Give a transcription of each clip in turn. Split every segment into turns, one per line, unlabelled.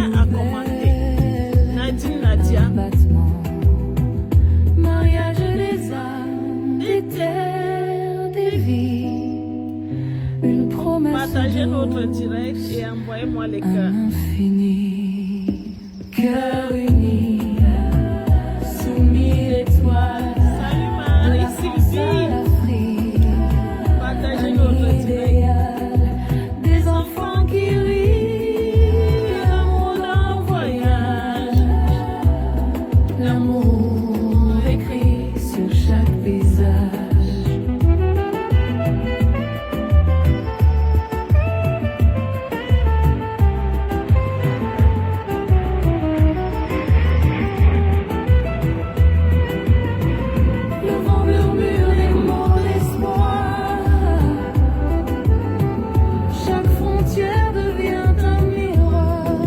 bien à commenter. Nadine Nadia.
Mariage des âmes, des terres, des vies. Une promesse.
Partagez notre direct et envoyez-moi les cœurs.
Infini, cœur uni, sous mille étoiles.
Salut Marie Sylvie. Partagez notre direct.
Des enfants qui rient, l'amour d'un voyage. L'amour écrit sur chaque visage. Le vent murmure des mots d'espoir. Chaque frontière devient un miroir.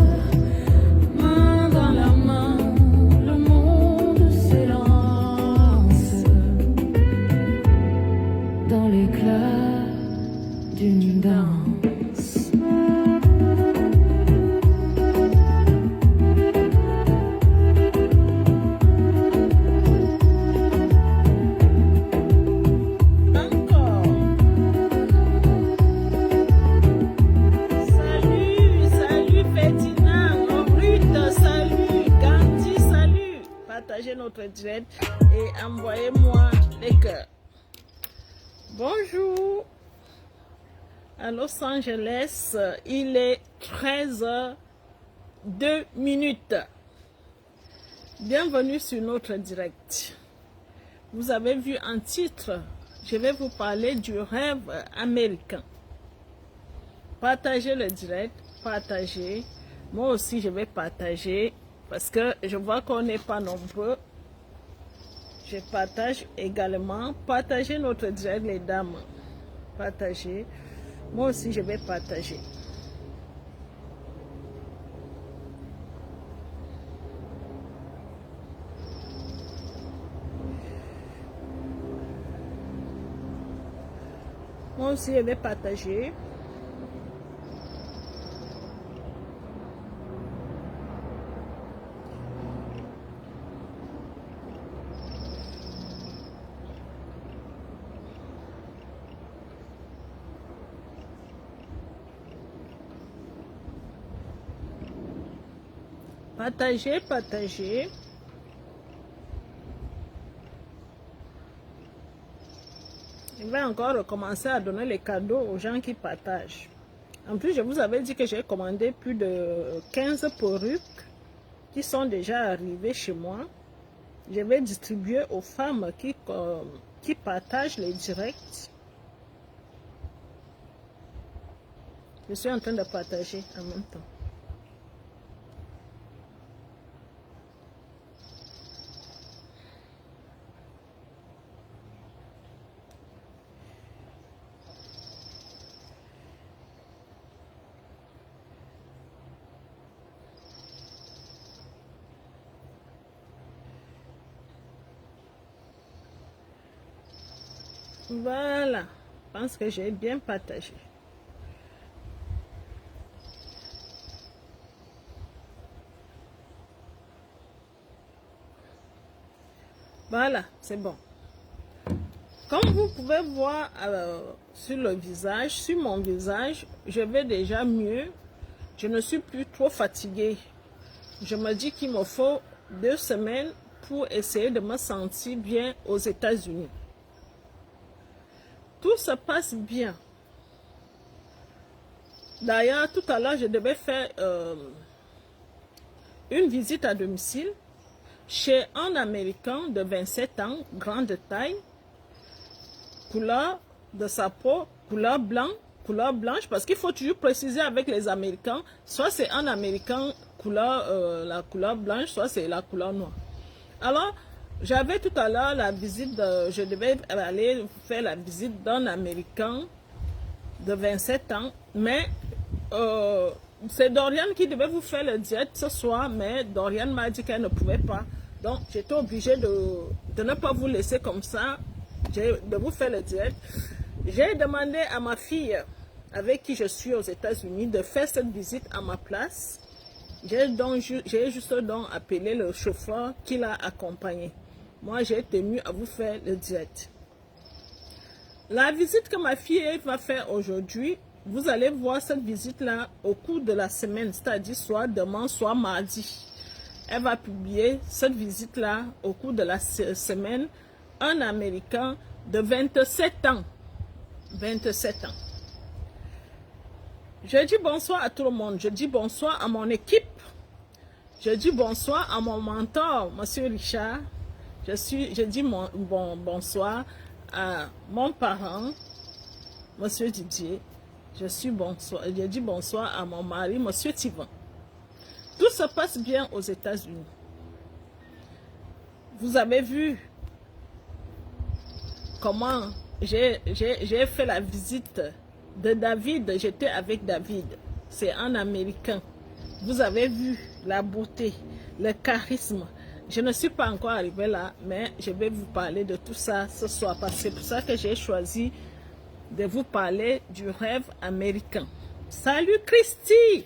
Main dans la main, le monde s'élance dans l'éclat d'une danse.
Encore. Salut Ferdinand, Ruth, salut, Gandhi, salut. Partagez notre direct et envoyez-moi les cœurs. Bonjour. À Los Angeles, il est 13h02. Bienvenue sur notre direct. Vous avez vu un titre, je vais vous parler du rêve américain. Partagez le direct, partagez. Moi aussi, je vais partager parce que je vois qu'on n'est pas nombreux. Je partage également. Partagez notre direct, les dames. Partagez. Moi aussi, je vais partager. Moi aussi, je vais partager. Partagez, partagez. Je vais encore recommencer à donner les cadeaux aux gens qui partagent. En plus, je vous avais dit que j'ai commandé plus de 15 perruques qui sont déjà arrivées chez moi. Je vais distribuer aux femmes qui partagent les directs. Je suis en train de partager en même temps. Voilà, je pense que j'ai bien partagé. Voilà, c'est bon. Comme vous pouvez voir sur le visage, sur mon visage, je vais déjà mieux. Je ne suis plus trop fatiguée. Je me dis qu'il me faut 2 semaines pour essayer de me sentir bien aux États-Unis. Tout se passe bien. D'ailleurs, tout à l'heure, je devais faire une visite à domicile chez un Américain de 27 ans, grande taille, couleur de sa peau, couleur blanche, parce qu'il faut toujours préciser avec les Américains, soit c'est un Américain la couleur blanche, soit c'est la couleur noire. Alors, j'avais tout à l'heure la visite, je devais aller faire la visite d'un Américain de 27 ans, mais c'est Dorian qui devait vous faire le direct ce soir, mais Dorian m'a dit qu'elle ne pouvait pas. Donc, j'étais obligée de ne pas vous laisser comme ça, de vous faire le direct. J'ai demandé à ma fille, avec qui je suis aux États-Unis, de faire cette visite à ma place. J'ai juste donc appelé le chauffeur qui l'a accompagné. Moi, j'ai tenu à vous faire le direct. La visite que ma fille va faire aujourd'hui, vous allez voir cette visite-là au cours de la semaine, c'est-à-dire soit demain, soit mardi. Elle va publier cette visite-là au cours de la semaine. Un Américain de 27 ans. 27 ans. Je dis bonsoir à tout le monde. Je dis bonsoir à mon équipe. Je dis bonsoir à mon mentor, Monsieur Richard. Je dis bonsoir à mon parent, Monsieur Didier. Je dis bonsoir à mon mari, Monsieur Thivan. Tout se passe bien aux États-Unis. Vous avez vu comment j'ai fait la visite de David. J'étais avec David. C'est un Américain. Vous avez vu la beauté, le charisme. Je ne suis pas encore arrivée là, mais je vais vous parler de tout ça ce soir. C'est pour ça que j'ai choisi de vous parler du rêve américain. Salut Christy,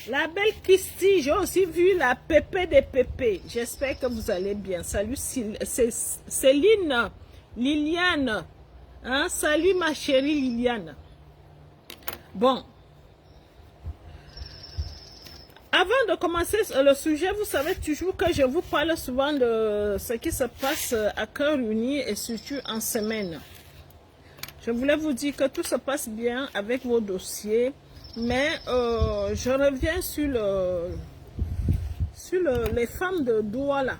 la belle Christy. J'ai aussi vu la pépé des pépés. J'espère que vous allez bien. Salut Céline, Liliane. Hein? Salut ma chérie Liliane. Bon. Avant de commencer le sujet, vous savez toujours que je vous parle souvent de ce qui se passe à cœur uni et surtout en semaine. Je voulais vous dire que tout se passe bien avec vos dossiers, mais je reviens sur les femmes de Douala.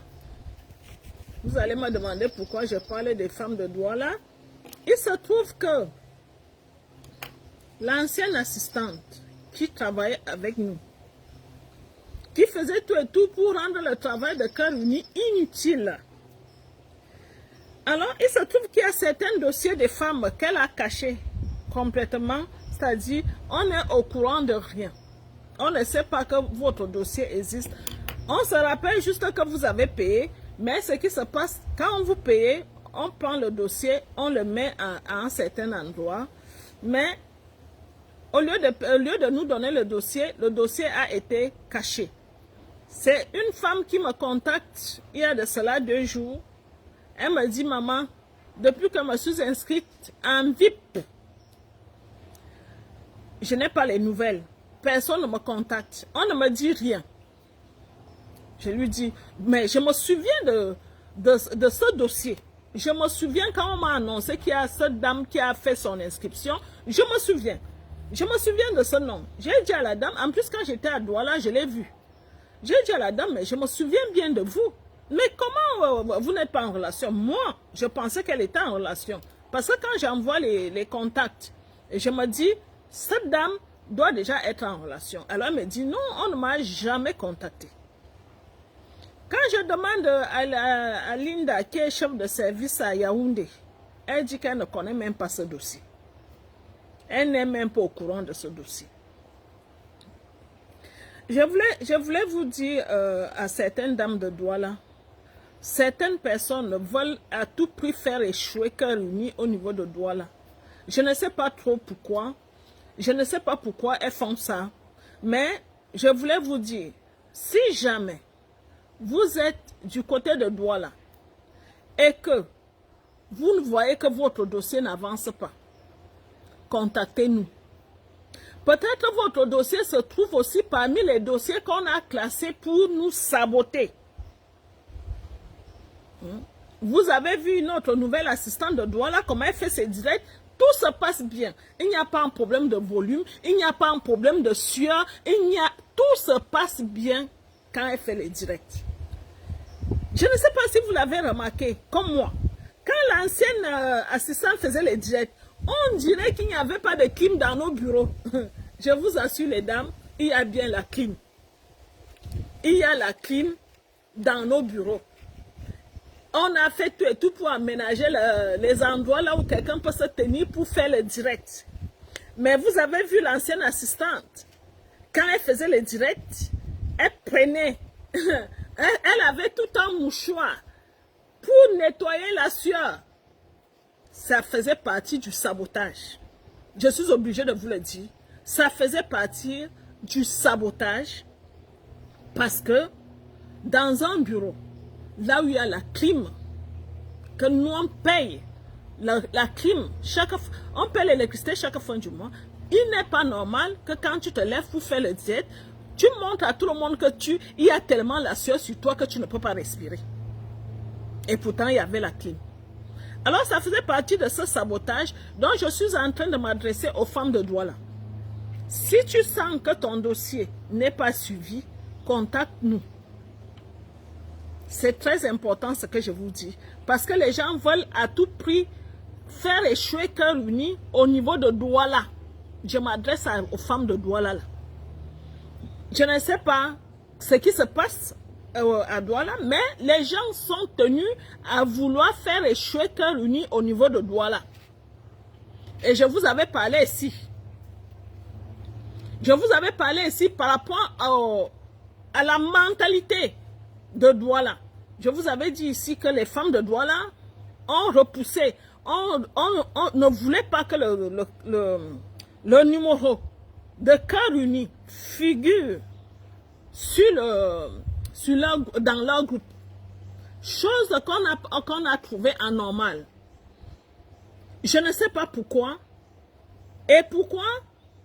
Vous allez me demander pourquoi je parle des femmes de Douala. Il se trouve que l'ancienne assistante qui travaillait avec nous, qui faisait tout et tout pour rendre le travail de cœur uni inutile. Alors, il se trouve qu'il y a certains dossiers de femmes qu'elle a cachés complètement, c'est-à-dire, on est au courant de rien. On ne sait pas que votre dossier existe. On se rappelle juste que vous avez payé, mais ce qui se passe, quand vous payez, on prend le dossier, on le met à un certain endroit, mais au lieu de nous donner le dossier a été caché. C'est une femme qui me contacte il y a de cela 2 jours. Elle me dit, maman, depuis que je me suis inscrite en VIP, je n'ai pas les nouvelles. Personne ne me contacte. On ne me dit rien. Je lui dis, mais je me souviens de ce dossier. Je me souviens quand on m'a annoncé qu'il y a cette dame qui a fait son inscription. Je me souviens. Je me souviens de ce nom. J'ai dit à la dame, en plus quand j'étais à Douala, je l'ai vue. J'ai dit à la dame, mais je me souviens bien de vous. Mais comment vous n'êtes pas en relation? Moi, je pensais qu'elle était en relation. Parce que quand j'envoie les contacts, je me dis, cette dame doit déjà être en relation. Alors elle me dit, non, on ne m'a jamais contacté. Quand je demande à Linda, qui est chef de service à Yaoundé, elle dit qu'elle ne connaît même pas ce dossier. Elle n'est même pas au courant de ce dossier. Je voulais vous dire à certaines dames de Douala, certaines personnes veulent à tout prix faire échouer Cœur Uni au niveau de Douala. Je ne sais pas trop pourquoi. Je ne sais pas pourquoi elles font ça. Mais je voulais vous dire, si jamais vous êtes du côté de Douala et que vous ne voyez que votre dossier n'avance pas, contactez-nous. Peut-être votre dossier se trouve aussi parmi les dossiers qu'on a classés pour nous saboter. Vous avez vu notre nouvelle assistante de Douala, comment elle fait ses directs. Tout se passe bien. Il n'y a pas un problème de volume, il n'y a pas un problème de sueur, tout se passe bien quand elle fait les directs. Je ne sais pas si vous l'avez remarqué, comme moi. Quand l'ancienne assistante faisait les directs, on dirait qu'il n'y avait pas de clim dans nos bureaux. Je vous assure les dames, il y a bien la clim. Il y a la clim dans nos bureaux. On a fait tout et tout pour aménager les endroits là où quelqu'un peut se tenir pour faire le direct. Mais vous avez vu l'ancienne assistante, quand elle faisait le direct, elle prenait, elle avait tout un mouchoir pour nettoyer la sueur. Ça faisait partie du sabotage. Je suis obligée de vous le dire. Ça faisait partie du sabotage. Parce que dans un bureau, là où il y a la clim, que nous on paye, la clim, on paye l'électricité chaque fin du mois, il n'est pas normal que quand tu te lèves pour faire le diète, tu montres à tout le monde que il y a tellement la sueur sur toi que tu ne peux pas respirer. Et pourtant, il y avait la clim. Alors, ça faisait partie de ce sabotage dont je suis en train de m'adresser aux femmes de Douala. Si tu sens que ton dossier n'est pas suivi, contacte-nous. C'est très important ce que je vous dis. Parce que les gens veulent à tout prix faire échouer Cœur Uni au niveau de Douala. Je m'adresse aux femmes de Douala. Là. Je ne sais pas ce qui se passe à Douala, mais les gens sont tenus à vouloir faire échouer Cœur Uni au niveau de Douala. Et je vous avais parlé ici. Je vous avais parlé ici par rapport à la mentalité de Douala. Je vous avais dit ici que les femmes de Douala ont repoussé, on ne voulait pas que le numéro de Cœur Uni figure dans leur groupe. Chose qu'on a trouvé anormale. Je ne sais pas pourquoi. Et pourquoi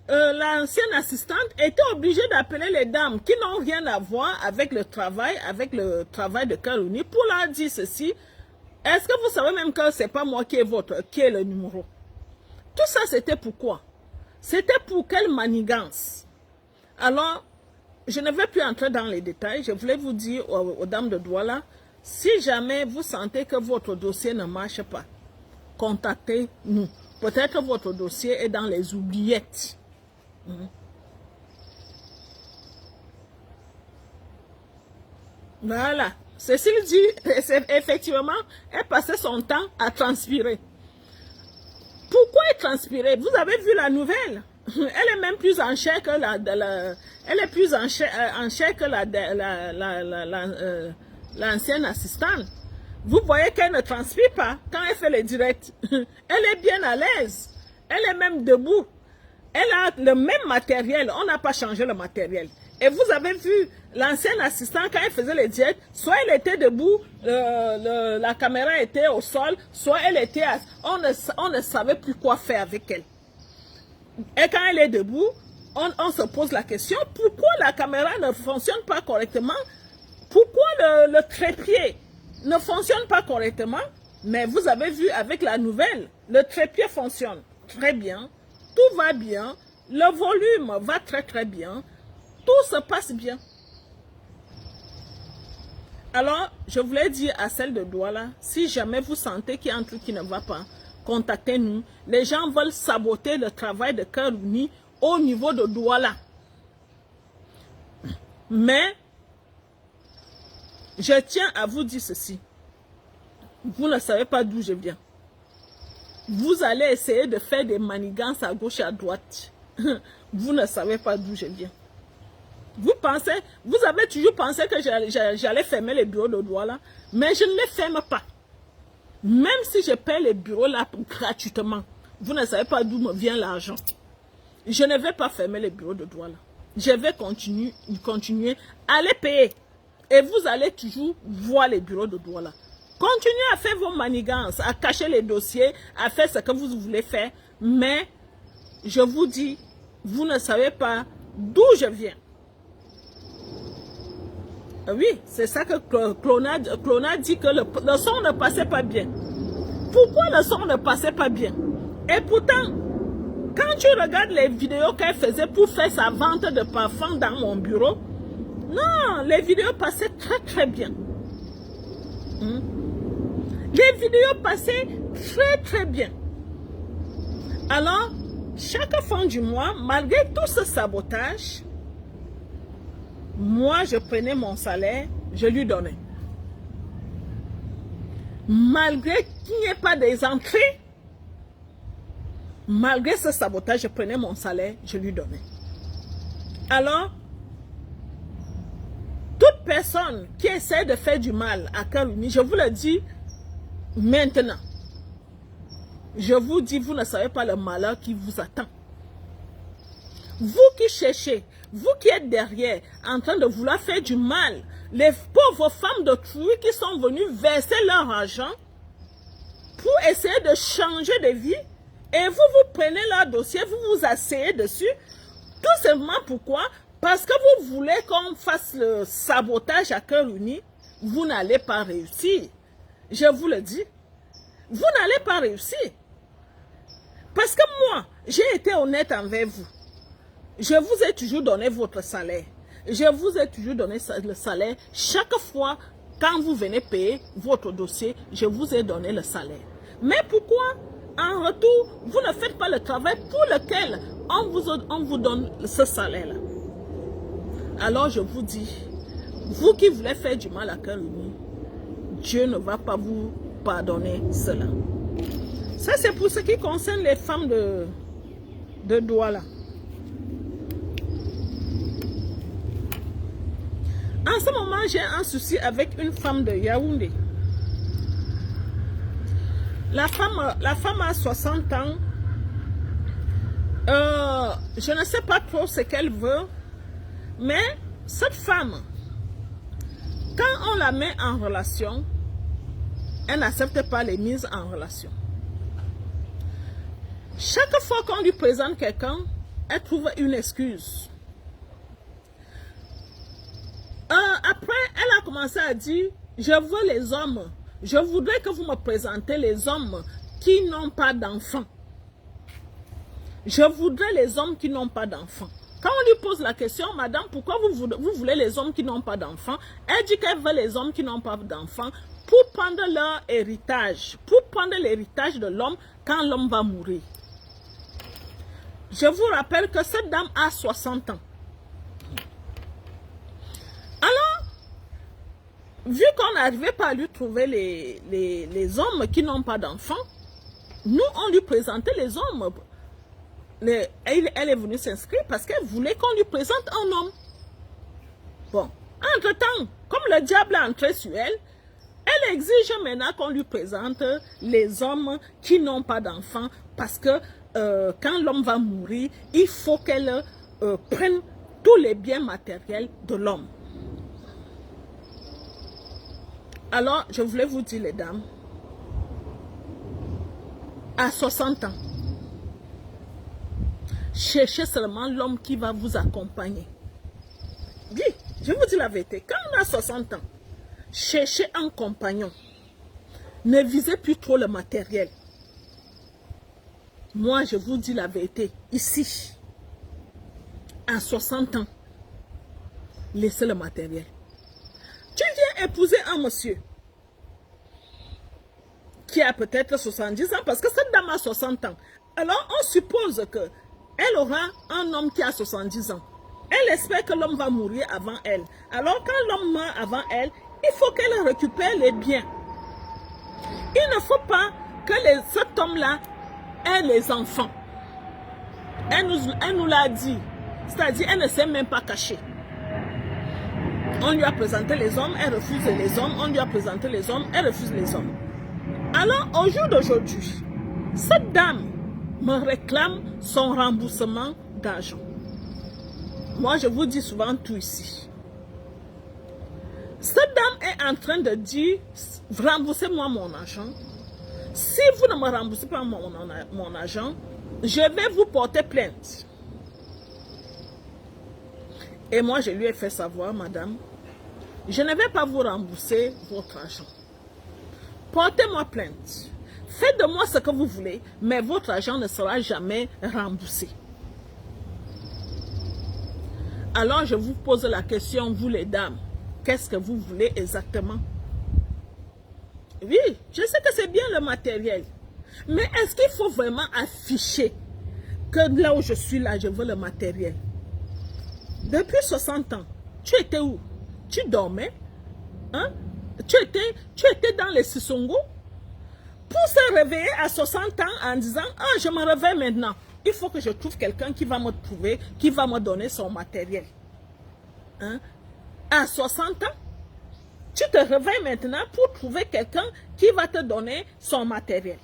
l'ancienne assistante était obligée d'appeler les dames qui n'ont rien à voir avec le travail de Cœur Uni pour leur dire ceci. Est-ce que vous savez même que ce n'est pas moi qui est le numéro? Tout ça, c'était pourquoi? C'était pour quelle manigance? Alors, je ne vais plus entrer dans les détails. Je voulais vous dire aux dames de Douala, si jamais vous sentez que votre dossier ne marche pas, contactez-nous. Peut-être votre dossier est dans les oubliettes. Voilà. Cécile dit, effectivement, elle passait son temps à transpirer. Pourquoi elle transpirait? Vous avez vu la nouvelle? Elle est même plus en chair que elle est plus en chair que l'ancienne assistante. Vous voyez qu'elle ne transpire pas quand elle fait les directs. Elle est bien à l'aise. Elle est même debout. Elle a le même matériel. On n'a pas changé le matériel. Et vous avez vu l'ancienne assistante quand elle faisait les directs, soit elle était debout, la caméra était au sol, soit elle était... On ne savait plus quoi faire avec elle. Et quand elle est debout, on se pose la question, pourquoi la caméra ne fonctionne pas correctement? Pourquoi le trépied ne fonctionne pas correctement? Mais vous avez vu avec la nouvelle, le trépied fonctionne très bien, tout va bien, le volume va très très bien, tout se passe bien. Alors, je voulais dire à celle de Douala, si jamais vous sentez qu'il y a un truc qui ne va pas, contactez-nous. Les gens veulent saboter le travail de Cœur Uni au niveau de Douala. Mais, je tiens à vous dire ceci. Vous ne savez pas d'où je viens. Vous allez essayer de faire des manigances à gauche et à droite. Vous ne savez pas d'où je viens. Vous avez toujours pensé que j'allais fermer les bureaux de Douala, mais je ne les ferme pas. Même si je paie les bureaux là gratuitement, vous ne savez pas d'où me vient l'argent. Je ne vais pas fermer les bureaux de Douala. Je vais continuer à les payer. Et vous allez toujours voir les bureaux de Douala. Continuez à faire vos manigances, à cacher les dossiers, à faire ce que vous voulez faire. Mais, je vous dis, vous ne savez pas d'où je viens. Oui, c'est ça que Clona dit que le son ne passait pas bien. Pourquoi le son ne passait pas bien? Et pourtant, quand tu regardes les vidéos qu'elle faisait pour faire sa vente de parfum dans mon bureau, non, les vidéos passaient très très bien. Les vidéos passaient très très bien. Alors, chaque fin du mois, malgré tout ce sabotage, moi, je prenais mon salaire, je lui donnais. Malgré qu'il n'y ait pas des entrées, malgré ce sabotage, je prenais mon salaire, je lui donnais. Alors, toute personne qui essaie de faire du mal à Cœur Uni, je vous le dis maintenant. Je vous dis, vous ne savez pas le malheur qui vous attend. Vous qui cherchez, vous qui êtes derrière, en train de vouloir faire du mal, les pauvres femmes d'autrui qui sont venues verser leur argent pour essayer de changer de vie, et vous prenez leur dossier, vous vous asseyez dessus, tout simplement pourquoi? Parce que vous voulez qu'on fasse le sabotage à cœur uni, vous n'allez pas réussir. Je vous le dis. Vous n'allez pas réussir. Parce que moi, j'ai été honnête envers vous. Je vous ai toujours donné votre salaire. Je vous ai toujours donné le salaire. Chaque fois, quand vous venez payer votre dossier, je vous ai donné le salaire. Mais pourquoi, en retour, vous ne faites pas le travail pour lequel on vous donne ce salaire-là? Alors je vous dis, vous qui voulez faire du mal à cœur uni, Dieu ne va pas vous pardonner cela. Ça, c'est pour ce qui concerne les femmes de Douala. En ce moment, j'ai un souci avec une femme de Yaoundé. La femme a 60 ans. Je ne sais pas trop ce qu'elle veut. Mais cette femme, quand on la met en relation, elle n'accepte pas les mises en relation. Chaque fois qu'on lui présente quelqu'un, elle trouve une excuse. Après, elle a commencé à dire, je veux les hommes. Je voudrais que vous me présentez les hommes qui n'ont pas d'enfants. Je voudrais les hommes qui n'ont pas d'enfants. Quand on lui pose la question, madame, pourquoi vous voulez les hommes qui n'ont pas d'enfants? Elle dit qu'elle veut les hommes qui n'ont pas d'enfants pour prendre leur héritage, pour prendre l'héritage de l'homme quand l'homme va mourir. Je vous rappelle que cette dame a 60 ans. Alors, vu qu'on n'arrivait pas à lui trouver les hommes qui n'ont pas d'enfants, nous, on lui présentait les hommes. Elle est venue s'inscrire parce qu'elle voulait qu'on lui présente un homme. Bon, entre-temps, comme le diable est entré sur elle, elle exige maintenant qu'on lui présente les hommes qui n'ont pas d'enfants parce que quand l'homme va mourir, il faut qu'elle prenne tous les biens matériels de l'homme. Alors, je voulais vous dire, les dames, à 60 ans, cherchez seulement l'homme qui va vous accompagner. Oui, je vous dis la vérité. Quand on a 60 ans, cherchez un compagnon. Ne visez plus trop le matériel. Moi, je vous dis la vérité. Ici, à 60 ans, laissez le matériel. Tu viens épouser un monsieur qui a peut-être 70 ans, parce que cette dame a 60 ans. Alors, on suppose que elle aura un homme qui a 70 ans. Elle espère que l'homme va mourir avant elle. Alors, quand l'homme meurt avant elle, il faut qu'elle récupère les biens. Il ne faut pas que cet homme-là ait les enfants. Elle nous l'a dit. C'est-à-dire, elle ne s'est même pas cachée. On lui a présenté les hommes, elle refuse les hommes. On lui a présenté les hommes, elle refuse les hommes. Alors, au jour d'aujourd'hui, cette dame me réclame son remboursement d'argent. Moi, je vous dis souvent tout ici. Cette dame est en train de dire, remboursez-moi mon argent. Si vous ne me remboursez pas mon argent, je vais vous porter plainte. Et moi, je lui ai fait savoir, madame, je ne vais pas vous rembourser votre argent. Portez-moi plainte. Faites de moi ce que vous voulez, mais votre argent ne sera jamais remboursé. Alors, je vous pose la question, vous les dames, qu'est-ce que vous voulez exactement? Oui, je sais que c'est bien le matériel, mais est-ce qu'il faut vraiment afficher que là où je suis là, je veux le matériel? Depuis 60 ans, tu étais où? Tu dormais? Hein? Tu étais dans les Sissongo? Pour se réveiller à 60 ans en disant, ah, je me réveille maintenant. Il faut que je trouve quelqu'un qui va me trouver, qui va me donner son matériel. Hein? À 60 ans, tu te réveilles maintenant pour trouver quelqu'un qui va te donner son matériel.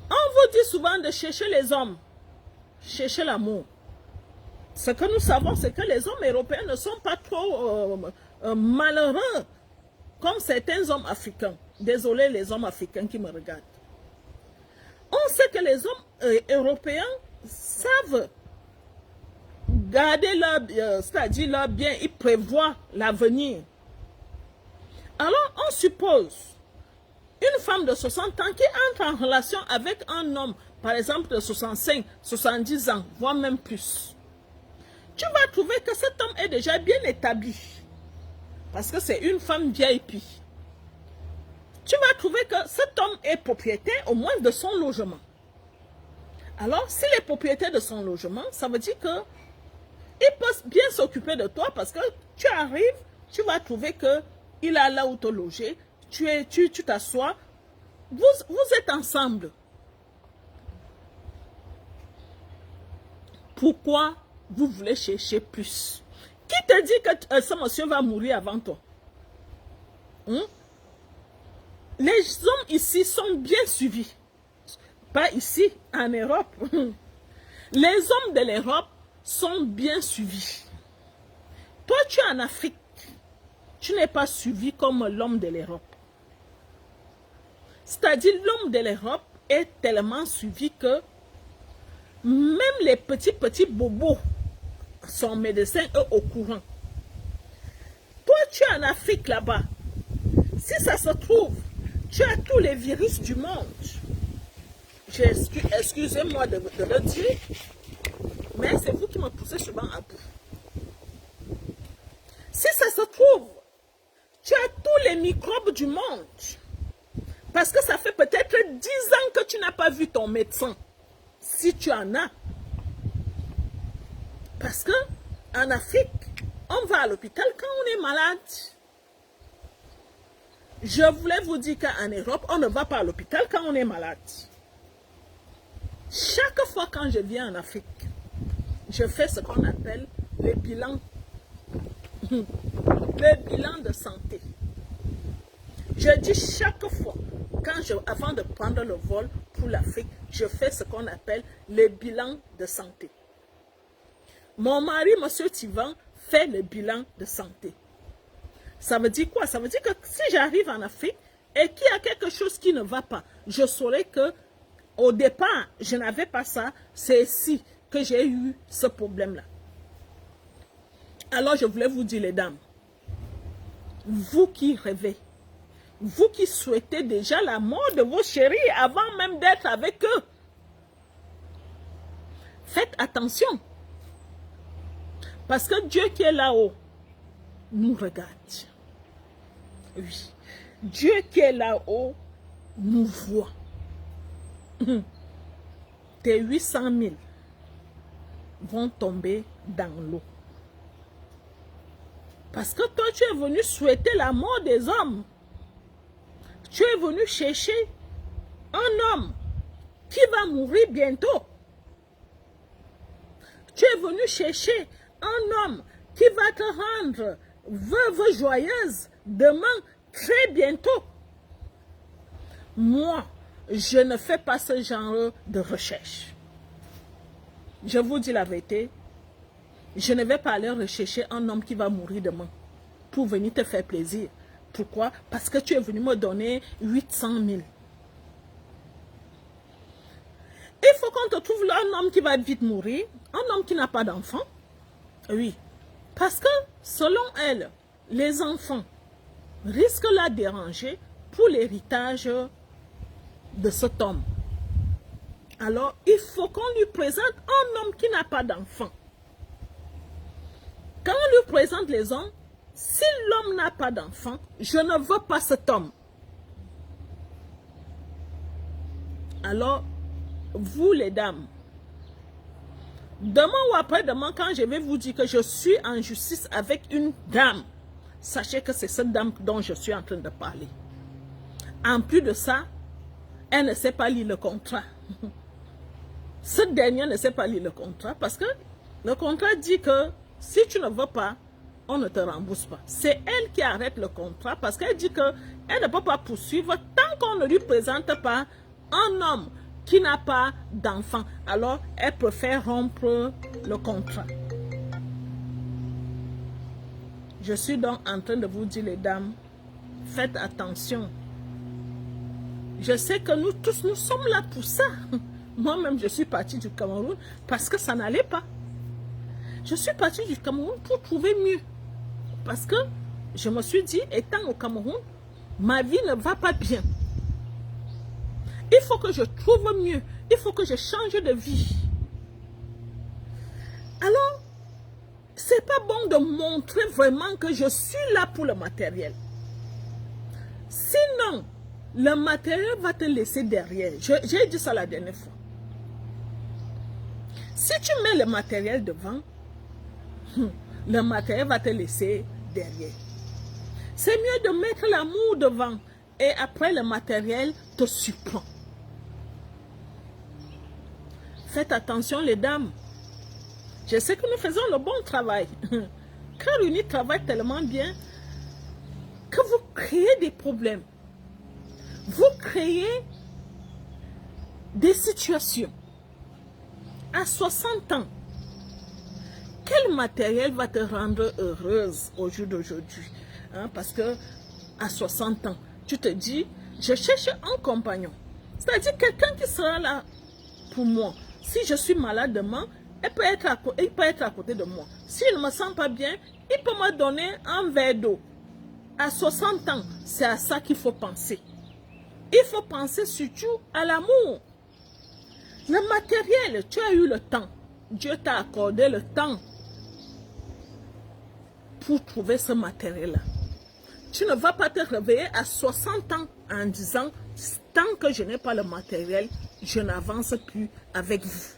On vous dit souvent de chercher les hommes. chercher l'amour. Ce que nous savons, c'est que les hommes européens ne sont pas trop malheureux comme certains hommes africains. Désolé les hommes africains qui me regardent. On sait que les hommes européens savent garder leur, c'est-à-dire leur bien, ils prévoient l'avenir. Alors on suppose une femme de 60 ans qui entre en relation avec un homme, par exemple de 65, 70 ans, voire même plus. Tu vas trouver que cet homme est déjà bien établi. Parce que c'est une femme VIP. Tu vas trouver que cet homme est propriétaire au moins de son logement. Alors, s'il est propriétaire de son logement, ça veut dire que il peut bien s'occuper de toi parce que tu arrives, tu vas trouver que il a là où te loger, tu t'assois, vous êtes ensemble. Pourquoi vous voulez chercher plus? Qui te dit que ce monsieur va mourir avant toi? Les hommes ici sont bien suivis. Pas ici, en Europe. Les hommes de l'Europe sont bien suivis. Toi, tu es en Afrique. Tu n'es pas suivi comme l'homme de l'Europe. C'est-à-dire, l'homme de l'Europe est tellement suivi que même les petits bobos, son médecin est au courant. Toi, tu es en Afrique là-bas. Si ça se trouve, tu as tous les virus du monde. Excusez-moi de le dire, mais c'est vous qui me poussez souvent à bout. Si ça se trouve, tu as tous les microbes du monde. Parce que ça fait peut-être 10 ans que tu n'as pas vu ton médecin. Si tu en as. Parce que en Afrique, on va à l'hôpital quand on est malade. Je voulais vous dire qu'en Europe, on ne va pas à l'hôpital quand on est malade. Chaque fois quand je viens en Afrique, je fais ce qu'on appelle le bilan. Le bilan de santé. Je dis chaque fois, avant de prendre le vol pour l'Afrique, je fais ce qu'on appelle le bilan de santé. Mon mari, M. Tivan, fait le bilan de santé. Ça veut dire quoi? Ça veut dire que si j'arrive en Afrique et qu'il y a quelque chose qui ne va pas, je saurai que au départ, je n'avais pas ça, c'est ici que j'ai eu ce problème-là. Alors je voulais vous dire, les dames, vous qui rêvez, vous qui souhaitez déjà la mort de vos chéris avant même d'être avec eux, faites attention. Parce que Dieu qui est là-haut nous regarde. Oui. Dieu qui est là-haut nous voit. Tes 800 000 vont tomber dans l'eau. Parce que toi, tu es venu souhaiter la mort des hommes. Tu es venu chercher un homme qui va mourir bientôt. Tu es venu chercher un homme qui va te rendre veuve joyeuse demain, très bientôt. Moi, je ne fais pas ce genre de recherche. Je vous dis la vérité. Je ne vais pas aller rechercher un homme qui va mourir demain pour venir te faire plaisir. Pourquoi? Parce que tu es venu me donner 800 000. Il faut qu'on te trouve là un homme qui va vite mourir, un homme qui n'a pas d'enfant. Oui, parce que selon elle, les enfants risquent la déranger pour l'héritage de cet homme. Alors, il faut qu'on lui présente un homme qui n'a pas d'enfant. Quand on lui présente les hommes, si l'homme n'a pas d'enfant, je ne veux pas cet homme. Alors, vous les dames, demain ou après-demain, quand je vais vous dire que je suis en justice avec une dame, sachez que c'est cette dame dont je suis en train de parler. En plus de ça, elle ne sait pas lire le contrat. Cette dernière ne sait pas lire le contrat parce que le contrat dit que si tu ne veux pas, on ne te rembourse pas. C'est elle qui arrête le contrat parce qu'elle dit qu'elle ne peut pas poursuivre tant qu'on ne lui présente pas un homme qui n'a pas d'enfant. Alors, elle préfère rompre le contrat. Je suis donc en train de vous dire, les dames, faites attention. Je sais que nous tous, nous sommes là pour ça. Moi-même, je suis partie du Cameroun parce que ça n'allait pas. Je suis partie du Cameroun pour trouver mieux. Parce que je me suis dit, étant au Cameroun, ma vie ne va pas bien. Il faut que je trouve mieux. Il faut que je change de vie. Alors, c'est pas bon de montrer vraiment que je suis là pour le matériel. Sinon, le matériel va te laisser derrière. J'ai dit ça la dernière fois. Si tu mets le matériel devant, le matériel va te laisser derrière. C'est mieux de mettre l'amour devant et après le matériel te surprend. Faites attention les dames. Je sais que nous faisons le bon travail. Caroline travaille tellement bien que vous créez des problèmes. Vous créez des situations. À 60 ans, quel matériel va te rendre heureuse au jour d'aujourd'hui? Hein, parce que à 60 ans, tu te dis, je cherche un compagnon. C'est-à-dire quelqu'un qui sera là pour moi. Si je suis malade demain, il peut être à côté de moi. S'il ne me sent pas bien, il peut me donner un verre d'eau. À 60 ans, c'est à ça qu'il faut penser. Il faut penser surtout à l'amour. Le matériel, tu as eu le temps. Dieu t'a accordé le temps pour trouver ce matériel-là. Tu ne vas pas te réveiller à 60 ans en disant, tant que je n'ai pas le matériel, je n'avance plus avec vous.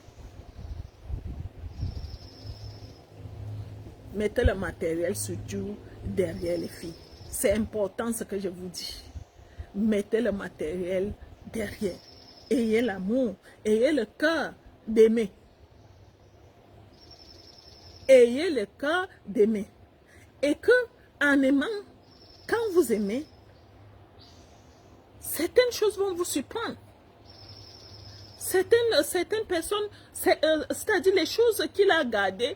Mettez le matériel surtout derrière les filles. C'est important ce que je vous dis. Mettez le matériel derrière. Ayez l'amour, ayez le cœur d'aimer. Ayez le cœur d'aimer. Et que en aimant, quand vous aimez, certaines choses vont vous surprendre. Certaines personnes, c'est-à-dire les choses qu'il a gardées,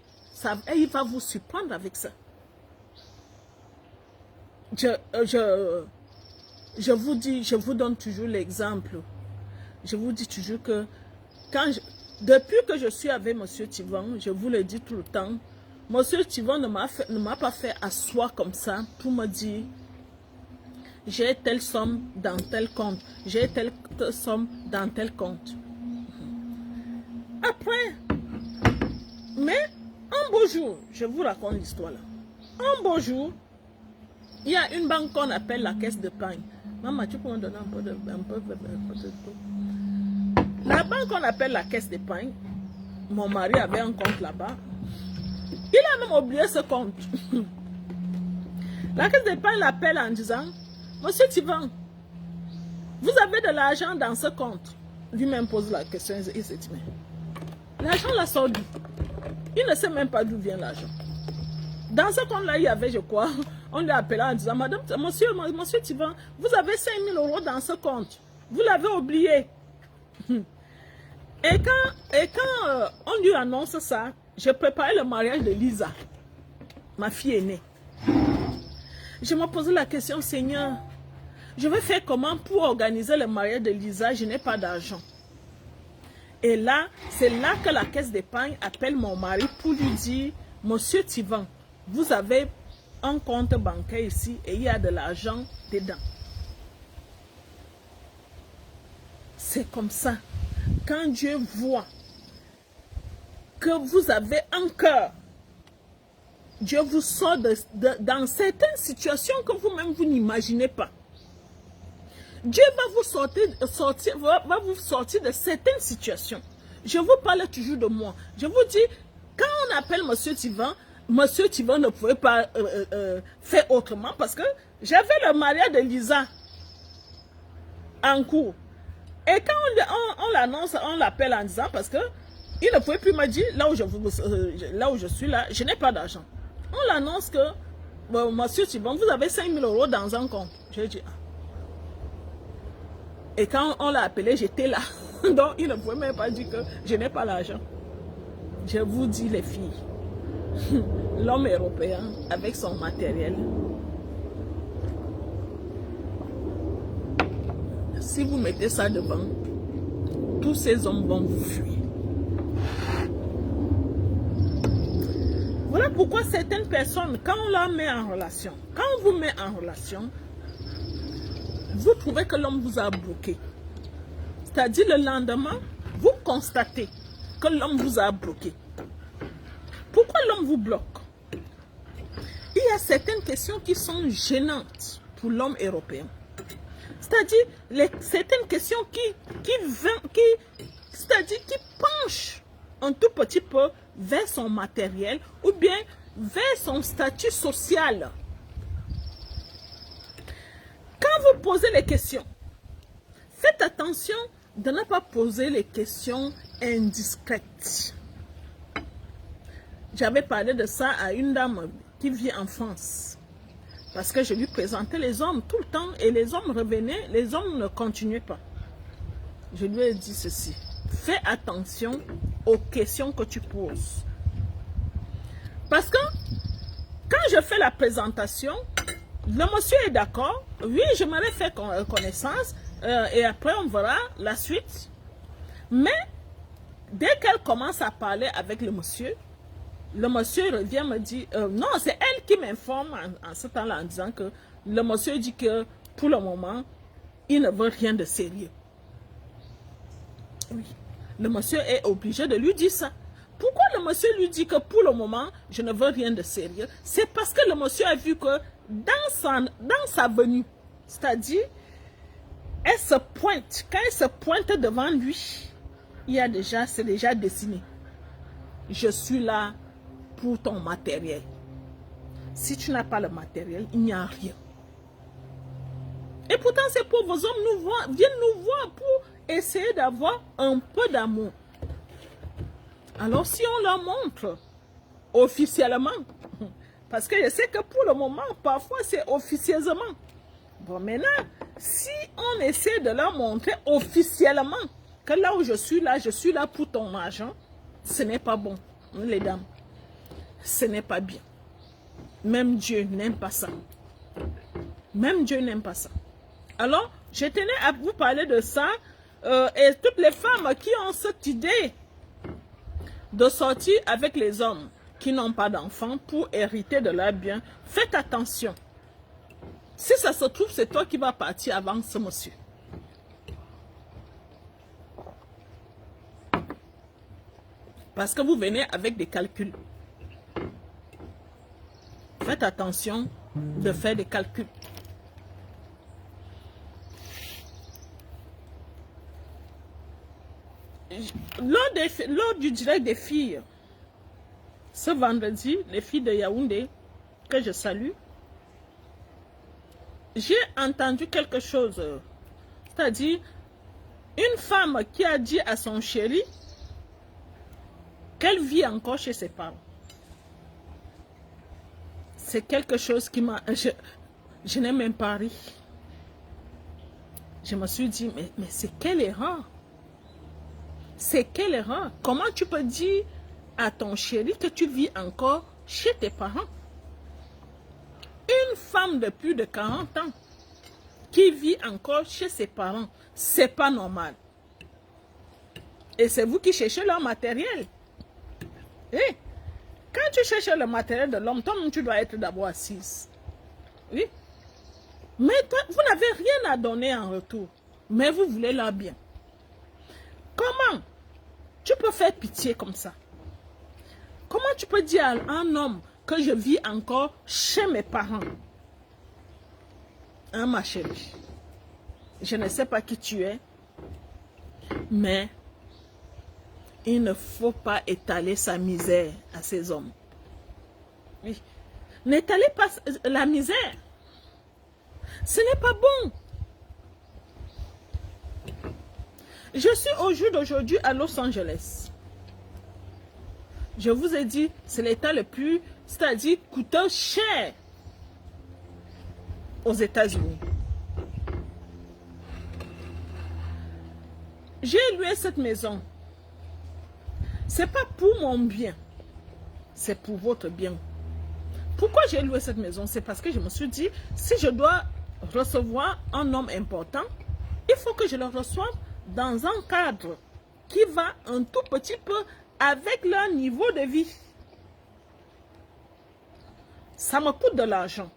il va vous surprendre avec ça. Je vous dis, je vous donne toujours l'exemple. Je vous dis toujours que depuis que je suis avec M. Tivan, je vous le dis tout le temps, M. Tivan ne m'a pas fait asseoir comme ça pour me dire j'ai telle somme dans tel compte, j'ai telle somme dans tel compte. Après, mais un beau jour, je vous raconte l'histoire là. Un beau jour, il y a une banque qu'on appelle la caisse d'épargne. Maman, tu peux me donner un peu de tout. La banque qu'on appelle la caisse d'épargne, mon mari avait un compte là-bas. Il a même oublié ce compte. La caisse d'épargne l'appelle en disant, Monsieur Tivan, vous avez de l'argent dans ce compte. Lui-même pose la question, il se dit, mais l'argent la sort d'où? Il ne sait même pas d'où vient l'argent. Dans ce compte-là, il y avait, je crois, on lui a appelé en disant, Madame, Monsieur Tivan, vous avez 5 000 € dans ce compte. Vous l'avez oublié. Et quand on lui annonce ça, je préparais le mariage de Lisa, ma fille aînée. Je me posais la question, Seigneur, je vais faire comment pour organiser le mariage de Lisa? Je n'ai pas d'argent. Et là, c'est là que la caisse d'épargne appelle mon mari pour lui dire, Monsieur Tivan, vous avez un compte bancaire ici et il y a de l'argent dedans. C'est comme ça. Quand Dieu voit que vous avez un cœur, Dieu vous sort dans certaines situations que vous-même vous n'imaginez pas. Dieu va vous sortir de certaines situations. Je vous parle toujours de moi. Je vous dis, quand on appelle Monsieur Tivan ne pouvait pas faire autrement parce que j'avais le mariage de Lisa en cours. Et quand on l'annonce, on l'appelle en disant, parce que il ne pouvait plus me dire, là où je suis là, je n'ai pas d'argent. On l'annonce que, Monsieur Tivan, vous avez 5 000 € dans un compte. J'ai dit, ah. Et quand on l'a appelé, j'étais là. Donc, il ne pouvait même pas dire que je n'ai pas l'argent. Je vous dis, les filles, l'homme européen, avec son matériel, si vous mettez ça devant, tous ces hommes vont vous fuir. Voilà pourquoi certaines personnes, quand on la met en relation, quand on vous met en relation, vous trouvez que l'homme vous a bloqué. C'est-à-dire le lendemain, vous constatez que l'homme vous a bloqué. Pourquoi l'homme vous bloque? Il y a certaines questions qui sont gênantes pour l'homme européen. C'est-à-dire certaines questions qui penchent un tout petit peu vers son matériel ou bien vers son statut social. Quand vous posez les questions, faites attention de ne pas poser les questions indiscrètes. J'avais parlé de ça à une dame qui vit en France. Parce que je lui présentais les hommes tout le temps et les hommes revenaient, les hommes ne continuaient pas. Je lui ai dit ceci. Fais attention aux questions que tu poses. Parce que quand je fais la présentation, le monsieur est d'accord. Oui, j'aimerais faire connaissance et après on verra la suite. Mais dès qu'elle commence à parler avec le monsieur revient me dire, non, c'est elle qui m'informe en ce temps-là en disant que le monsieur dit que pour le moment, il ne veut rien de sérieux. Oui, le monsieur est obligé de lui dire ça. Pourquoi le monsieur lui dit que pour le moment, je ne veux rien de sérieux? C'est parce que le monsieur a vu que dans sa venue, c'est-à-dire, elle se pointe. Quand elle se pointe devant lui, c'est déjà dessiné. Je suis là pour ton matériel. Si tu n'as pas le matériel, il n'y a rien. Et pourtant, ces pauvres hommes viennent nous voir pour essayer d'avoir un peu d'amour. Alors, si on leur montre officiellement, parce que je sais que pour le moment, parfois, c'est officieusement. Bon, maintenant, si on essaie de leur montrer officiellement que là où je suis là pour ton argent, ce n'est pas bon, les dames. Ce n'est pas bien. Même Dieu n'aime pas ça. Même Dieu n'aime pas ça. Alors, je tenais à vous parler de ça. Et toutes les femmes qui ont cette idée de sortir avec les hommes qui n'ont pas d'enfants pour hériter de leurs biens, faites attention. Si ça se trouve, c'est toi qui vas partir avant ce monsieur. Parce que vous venez avec des calculs. Faites attention de faire des calculs. Lors du direct des filles, ce vendredi, les filles de Yaoundé, que je salue, j'ai entendu quelque chose. C'est-à-dire, une femme qui a dit à son chéri qu'elle vit encore chez ses parents. C'est quelque chose qui m'a... Je n'ai même pas ri. Je me suis dit, mais c'est quelle erreur? C'est quelle erreur? Comment tu peux dire à ton chéri que tu vis encore chez tes parents? Une femme de plus de 40 ans qui vit encore chez ses parents, c'est pas normal. Et c'est vous qui cherchez leur matériel. Et quand tu cherches le matériel de l'homme, toi, tu dois être d'abord assise. Oui. Mais toi, vous n'avez rien à donner en retour. Mais vous voulez leur bien. Comment tu peux faire pitié comme ça? Comment tu peux dire à un homme que je vis encore chez mes parents? Hein, ma chérie? Je ne sais pas qui tu es, mais il ne faut pas étaler sa misère à ces hommes. Oui. N'étalez pas la misère. Ce n'est pas bon. Je suis au jour d'aujourd'hui à Los Angeles. Je vous ai dit, c'est l'état le plus, c'est-à-dire coûteux cher aux États-Unis. j'ai loué cette maison. C'est pas pour mon bien, c'est pour votre bien. Pourquoi j'ai loué cette maison? C'est parce que je me suis dit, si je dois recevoir un homme important, il faut que je le reçoive dans un cadre qui va un tout petit peu avec leur niveau de vie. Ça me coûte de l'argent.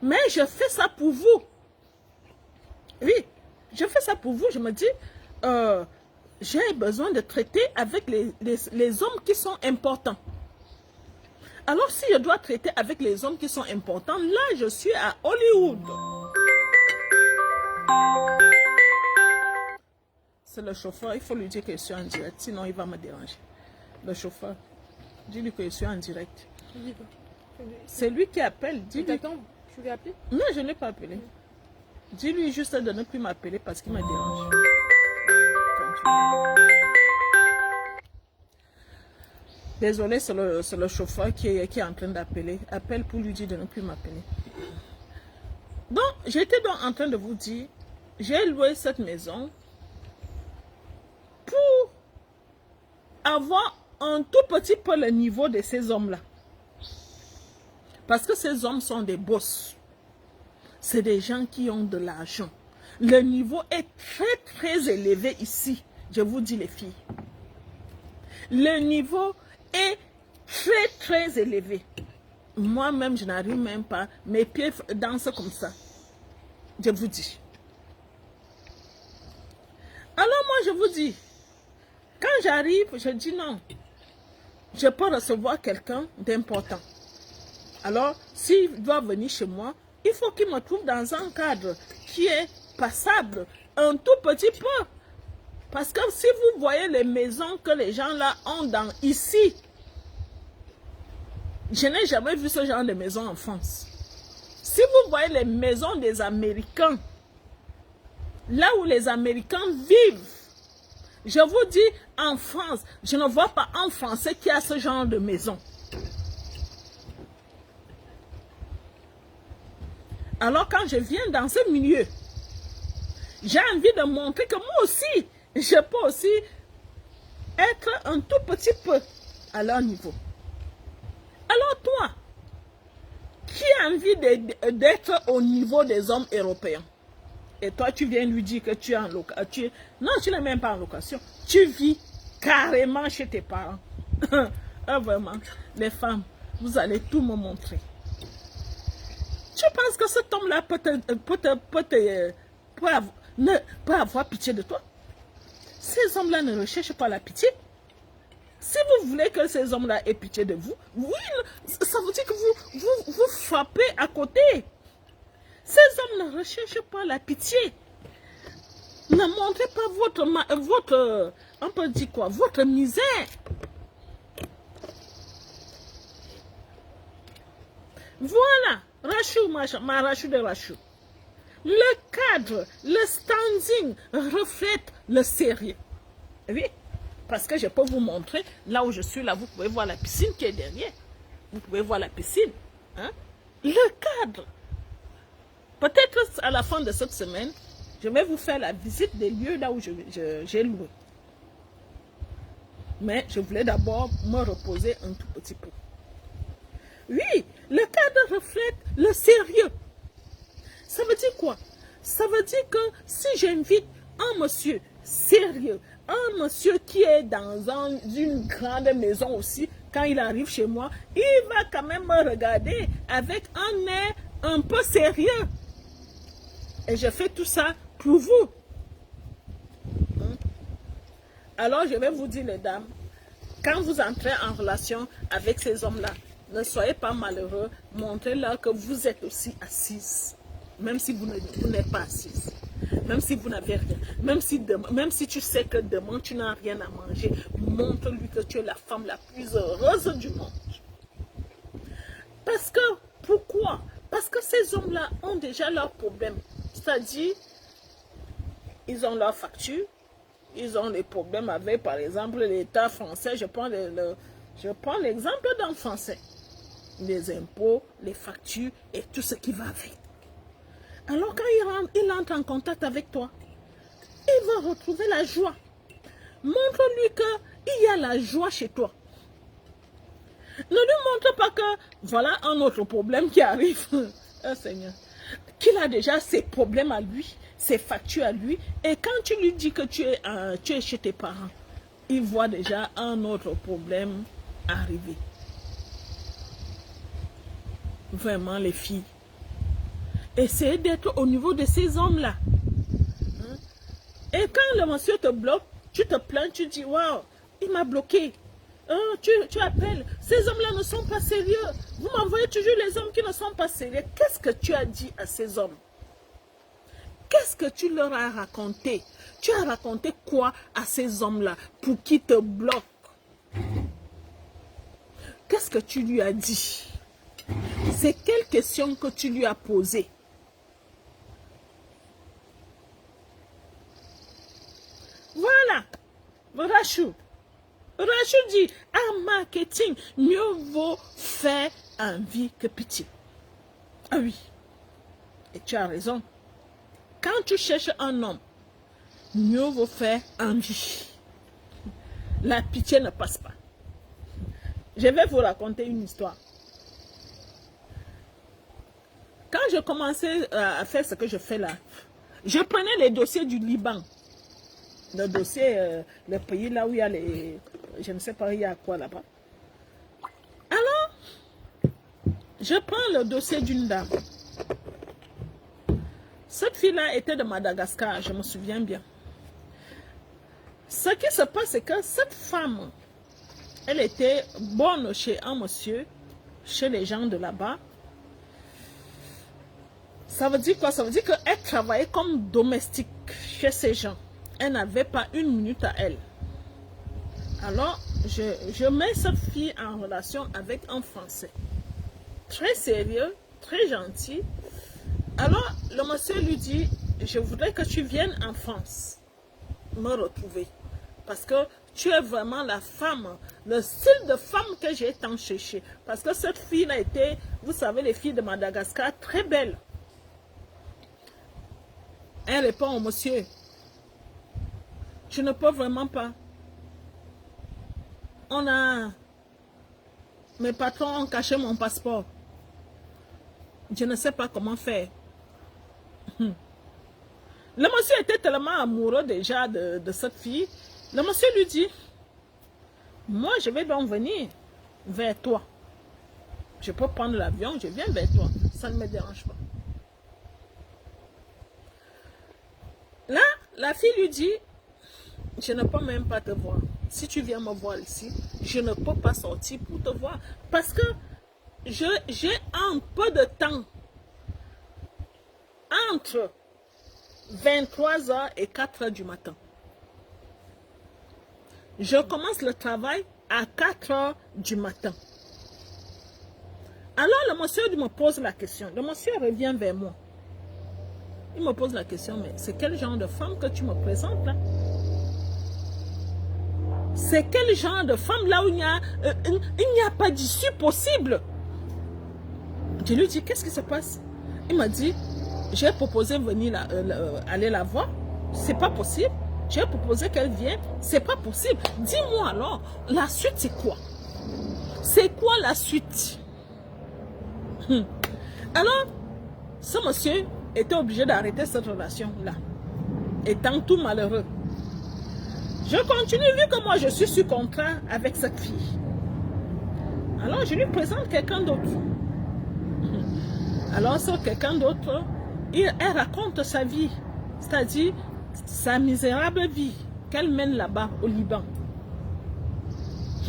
Mais je fais ça pour vous. Oui, je fais ça pour vous. Je me dis, j'ai besoin de traiter avec les hommes qui sont importants. Alors, si je dois traiter avec les hommes qui sont importants, là, je suis à Hollywood. C'est le chauffeur. Il faut lui dire que je suis en direct. Sinon, il va me déranger. Le chauffeur. Dis-lui que je suis en direct. C'est lui qui appelle. Dis-lui.
Tu l'as appelé?
Non, je ne l'ai pas appelé. Dis-lui juste de ne plus m'appeler parce qu'il me dérange. Désolé, c'est le chauffeur qui est en train d'appeler. Appelle pour lui dire de ne plus m'appeler. Donc, j'étais donc en train de vous dire, j'ai loué cette maison pour avoir un tout petit peu le niveau de ces hommes-là. Parce que ces hommes sont des boss. C'est des gens qui ont de l'argent. Le niveau est très, très élevé ici. Je vous dis les filles. Le niveau est très, très élevé. Moi-même, je n'arrive même pas. Mes pieds dansent comme ça. Je vous dis. Alors moi, je vous dis, quand j'arrive, je dis non. Je peux recevoir quelqu'un d'important. Alors, s'il doit venir chez moi, il faut qu'il me trouve dans un cadre qui est passable, un tout petit peu. Parce que si vous voyez les maisons que les gens là ont ici, je n'ai jamais vu ce genre de maison en France. Si vous voyez les maisons des Américains, là où les Américains vivent, je vous dis, en France, je ne vois pas un Français qui a ce genre de maison. Alors quand je viens dans ce milieu, j'ai envie de montrer que moi aussi, je peux aussi être un tout petit peu à leur niveau. Alors toi, qui a envie d'être au niveau des hommes européens? Et toi, tu viens lui dire que tu es en location. Non, tu n'es même pas en location. Tu vis carrément chez tes parents. Ah, vraiment, les femmes, vous allez tout me montrer. Tu penses que cet homme-là peut avoir pitié de toi? Ces hommes-là ne recherchent pas la pitié. Si vous voulez que ces hommes-là aient pitié de vous, oui, ça veut dire que vous frappez à côté. Ces hommes ne recherchent pas la pitié. Ne montrez pas on peut dire quoi, votre misère. Voilà, Rachou, ma Rachou de Rachou. Le cadre, le standing reflète le sérieux. Oui, parce que je peux vous montrer, là où je suis, là, vous pouvez voir la piscine qui est derrière. Vous pouvez voir la piscine. Hein? Le cadre. Peut-être à la fin de cette semaine, je vais vous faire la visite des lieux là où j'ai loué. Mais je voulais d'abord me reposer un tout petit peu. Oui, le cadre reflète le sérieux. Ça veut dire quoi? Ça veut dire que si j'invite un monsieur sérieux, un monsieur qui est dans une grande maison aussi, quand il arrive chez moi, il va quand même me regarder avec un air un peu sérieux. Et je fais tout ça pour vous. Alors je vais vous dire, les dames, quand vous entrez en relation avec ces hommes-là, ne soyez pas malheureux, montrez-leur que vous êtes aussi assise. Même si vous n'êtes pas assise. Même si vous n'avez rien. Même si tu sais que demain tu n'as rien à manger, montre-lui que tu es la femme la plus heureuse du monde. Parce que, pourquoi? Parce que ces hommes-là ont déjà leurs problèmes. C'est-à-dire, ils ont leurs factures, ils ont des problèmes avec, par exemple, l'État français. Je prends l'exemple d'un Français. Les impôts, les factures et tout ce qui va avec. Alors quand il entre en contact avec toi, il va retrouver la joie. Montre-lui qu'il y a la joie chez toi. Ne lui montre pas que voilà un autre problème qui arrive. Oh Seigneur. Qu'il a déjà ses problèmes à lui, ses factures à lui. Et quand tu lui dis que tu es chez tes parents, il voit déjà un autre problème arriver. Vraiment les filles. Essayez d'être au niveau de ces hommes-là. Et quand le monsieur te bloque, tu te plains, tu dis, waouh, il m'a bloqué. Tu appelles, ces hommes-là ne sont pas sérieux. Vous m'envoyez toujours les hommes qui ne sont pas sérieux. Qu'est-ce que tu as dit à ces hommes? Qu'est-ce que tu leur as raconté? Tu as raconté quoi à ces hommes-là pour qu'ils te bloquent? Qu'est-ce que tu lui as dit? C'est quelle question que tu lui as posée? Voilà, Rachou. Rachou dit, en marketing, mieux vaut faire envie que pitié. Ah oui, et tu as raison. Quand tu cherches un homme, mieux vaut faire envie. La pitié ne passe pas. Je vais vous raconter une histoire. Quand je commençais à faire ce que je fais là, je prenais les dossiers du Liban. Le dossier, le pays là où il y a les... Je ne sais pas, il y a quoi là-bas. Alors, je prends le dossier d'une dame. Cette fille-là était de Madagascar, je me souviens bien. Ce qui se passe, c'est que cette femme, elle était bonne chez un monsieur, chez les gens de là-bas. Ça veut dire quoi? Ça veut dire qu'elle travaillait comme domestique chez ces gens. Elle n'avait pas une minute à elle. Alors, je mets cette fille en relation avec un Français. Très sérieux, très gentil. Alors, le monsieur lui dit, je voudrais que tu viennes en France me retrouver. Parce que tu es vraiment la femme, le style de femme que j'ai tant cherché. Parce que cette fille-là était, vous savez, les filles de Madagascar, très belle. Elle répond au monsieur, je ne peux vraiment pas. Mes patrons ont caché mon passeport. Je ne sais pas comment faire. Le monsieur était tellement amoureux déjà de cette fille. Le monsieur lui dit, moi je vais donc venir vers toi. Je peux prendre l'avion, je viens vers toi. Ça ne me dérange pas. Là, la fille lui dit, je ne peux même pas te voir. Si tu viens me voir ici, je ne peux pas sortir pour te voir. Parce que j'ai un peu de temps entre 23h et 4h du matin. Je commence le travail à 4h du matin. Alors le monsieur me pose la question. Le monsieur revient vers moi. Il me pose la question, mais c'est quel genre de femme que tu me présentes là? C'est quel genre de femme là où il n'y a pas d'issue possible? Je lui dis, qu'est-ce qui se passe? Il m'a dit, j'ai proposé de venir aller la voir. C'est pas possible. J'ai proposé qu'elle vienne. C'est pas possible. Dis-moi alors, la suite c'est quoi? C'est quoi la suite? Alors, ce monsieur était obligé d'arrêter cette relation-là. Étant tout malheureux. Je continue, vu que moi je suis sous contrat avec cette fille. Alors je lui présente quelqu'un d'autre. Alors ce quelqu'un d'autre, elle raconte sa vie. C'est-à-dire sa misérable vie qu'elle mène là-bas au Liban.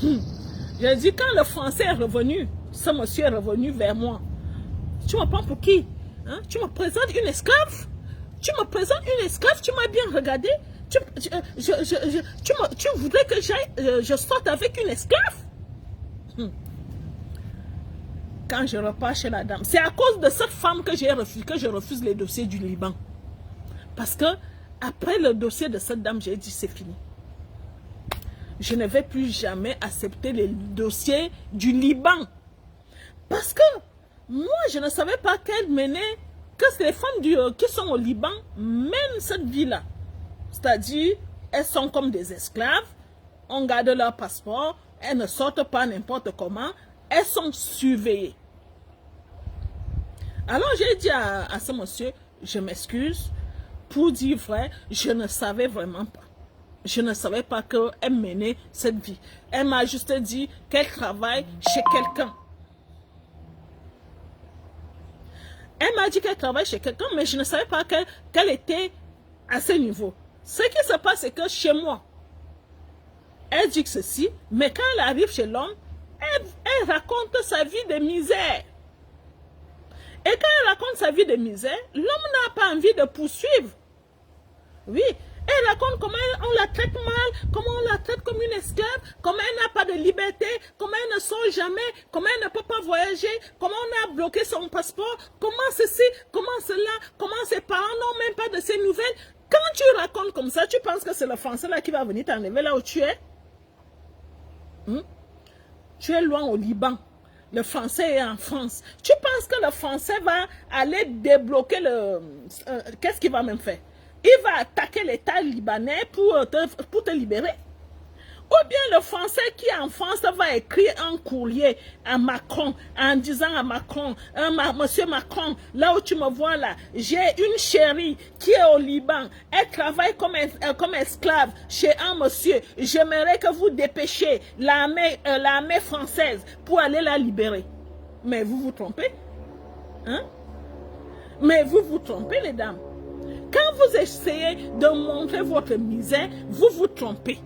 Je dis, quand le Français est revenu, ce monsieur est revenu vers moi. Tu me prends pour qui? Hein? Tu me présentes une esclave? Tu me présentes une esclave? Tu m'as bien regardé? Tu voudrais que je sorte avec une esclave? Quand je repars chez la dame, c'est à cause de cette femme que je refuse les dossiers du Liban. Parce que après le dossier de cette dame, j'ai dit c'est fini. Je ne vais plus jamais accepter les dossiers du Liban. Parce que moi, je ne savais pas qu'elle menait, que les femmes qui sont au Liban mènent cette vie-là. C'est-à-dire, elles sont comme des esclaves, on garde leur passeport, elles ne sortent pas n'importe comment, elles sont surveillées. Alors j'ai dit à ce monsieur, je m'excuse, pour dire vrai, je ne savais vraiment pas. Je ne savais pas qu'elle menait cette vie. Elle m'a juste dit qu'elle travaille chez quelqu'un. Elle m'a dit qu'elle travaille chez quelqu'un, mais je ne savais pas qu'elle était à ce niveau. Ce qui se passe, c'est que chez moi, elle dit que ceci, mais quand elle arrive chez l'homme, elle raconte sa vie de misère. Et quand elle raconte sa vie de misère, l'homme n'a pas envie de poursuivre. Oui, elle raconte comment on la traite mal, comment on la traite comme une esclave, comment elle n'a pas de liberté, comment elle ne sort jamais, comment elle ne peut pas voyager, comment on a bloqué son passeport, comment ceci, comment cela, comment ses parents n'ont même pas de ses nouvelles. Quand tu racontes comme ça, tu penses que c'est le Français là qui va venir t'enlever là où tu es? Tu es loin au Liban. Le Français est en France. Tu penses que le Français va aller débloquer le... Qu'est-ce qu'il va même faire? Il va attaquer l'État libanais pour te libérer. Ou bien le Français qui est en France va écrire un courrier à Macron en disant à Macron, Monsieur Macron, là où tu me vois là, j'ai une chérie qui est au Liban. Elle travaille comme esclave chez un monsieur. J'aimerais que vous dépêchiez l'armée française pour aller la libérer. Mais vous vous trompez. Hein? Mais vous vous trompez, les dames. Quand vous essayez de montrer votre misère, vous vous trompez.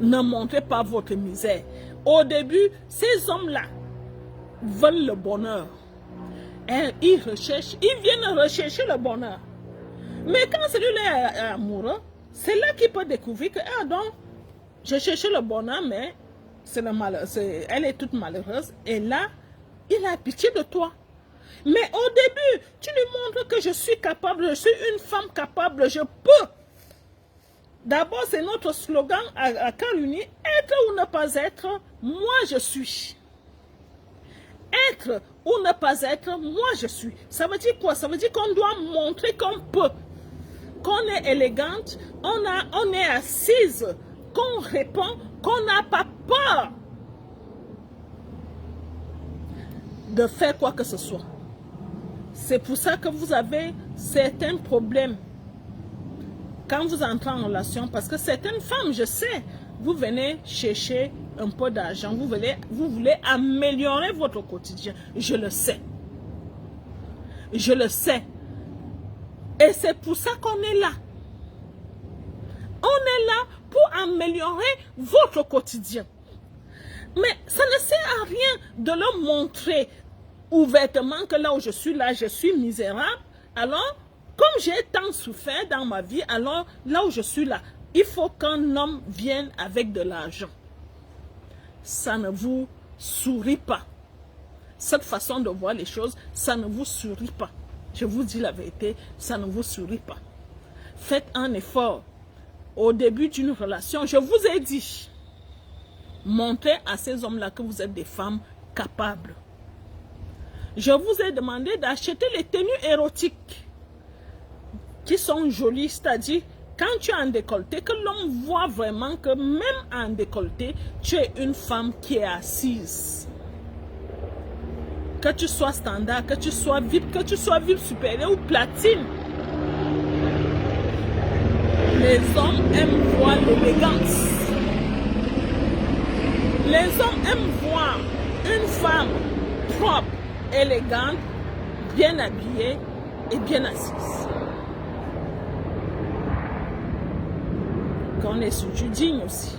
Ne montrez pas votre misère. Au début, ces hommes-là veulent le bonheur. Et ils viennent rechercher le bonheur. Mais quand celui-là est amoureux, c'est là qu'il peut découvrir que, ah donc, je cherchais le bonheur, mais elle est toute malheureuse. Et là, il a pitié de toi. Mais au début, tu lui montres que je suis capable, je suis une femme capable, je peux. D'abord, c'est notre slogan à Karuni, être ou ne pas être, moi je suis. Être ou ne pas être, moi je suis. Ça veut dire quoi? Ça veut dire qu'on doit montrer qu'on peut, qu'on est élégante, on est assise, qu'on répond, qu'on n'a pas peur de faire quoi que ce soit. C'est pour ça que vous avez certains problèmes quand vous entrez en relation, parce que certaines femmes, je sais, vous venez chercher un peu d'argent, vous voulez améliorer votre quotidien. Je le sais. Je le sais. Et c'est pour ça qu'on est là. On est là pour améliorer votre quotidien. Mais ça ne sert à rien de le montrer ouvertement que là où je suis misérable. Alors, comme j'ai tant souffert dans ma vie, alors là où je suis là, il faut qu'un homme vienne avec de l'argent. Ça ne vous sourit pas. Cette façon de voir les choses, ça ne vous sourit pas. Je vous dis la vérité, ça ne vous sourit pas. Faites un effort. Au début d'une relation, je vous ai dit, montrez à ces hommes-là que vous êtes des femmes capables. Je vous ai demandé d'acheter les tenues érotiques qui sont jolies, c'est-à-dire quand tu es en décolleté, que l'on voit vraiment que même en décolleté, tu es une femme qui est assise. Que tu sois standard, que tu sois VIP, que tu sois VIP supérieur ou platine. Les hommes aiment voir l'élégance. Les hommes aiment voir une femme propre, élégante, bien habillée et bien assise. Qu'on est surtout digne aussi.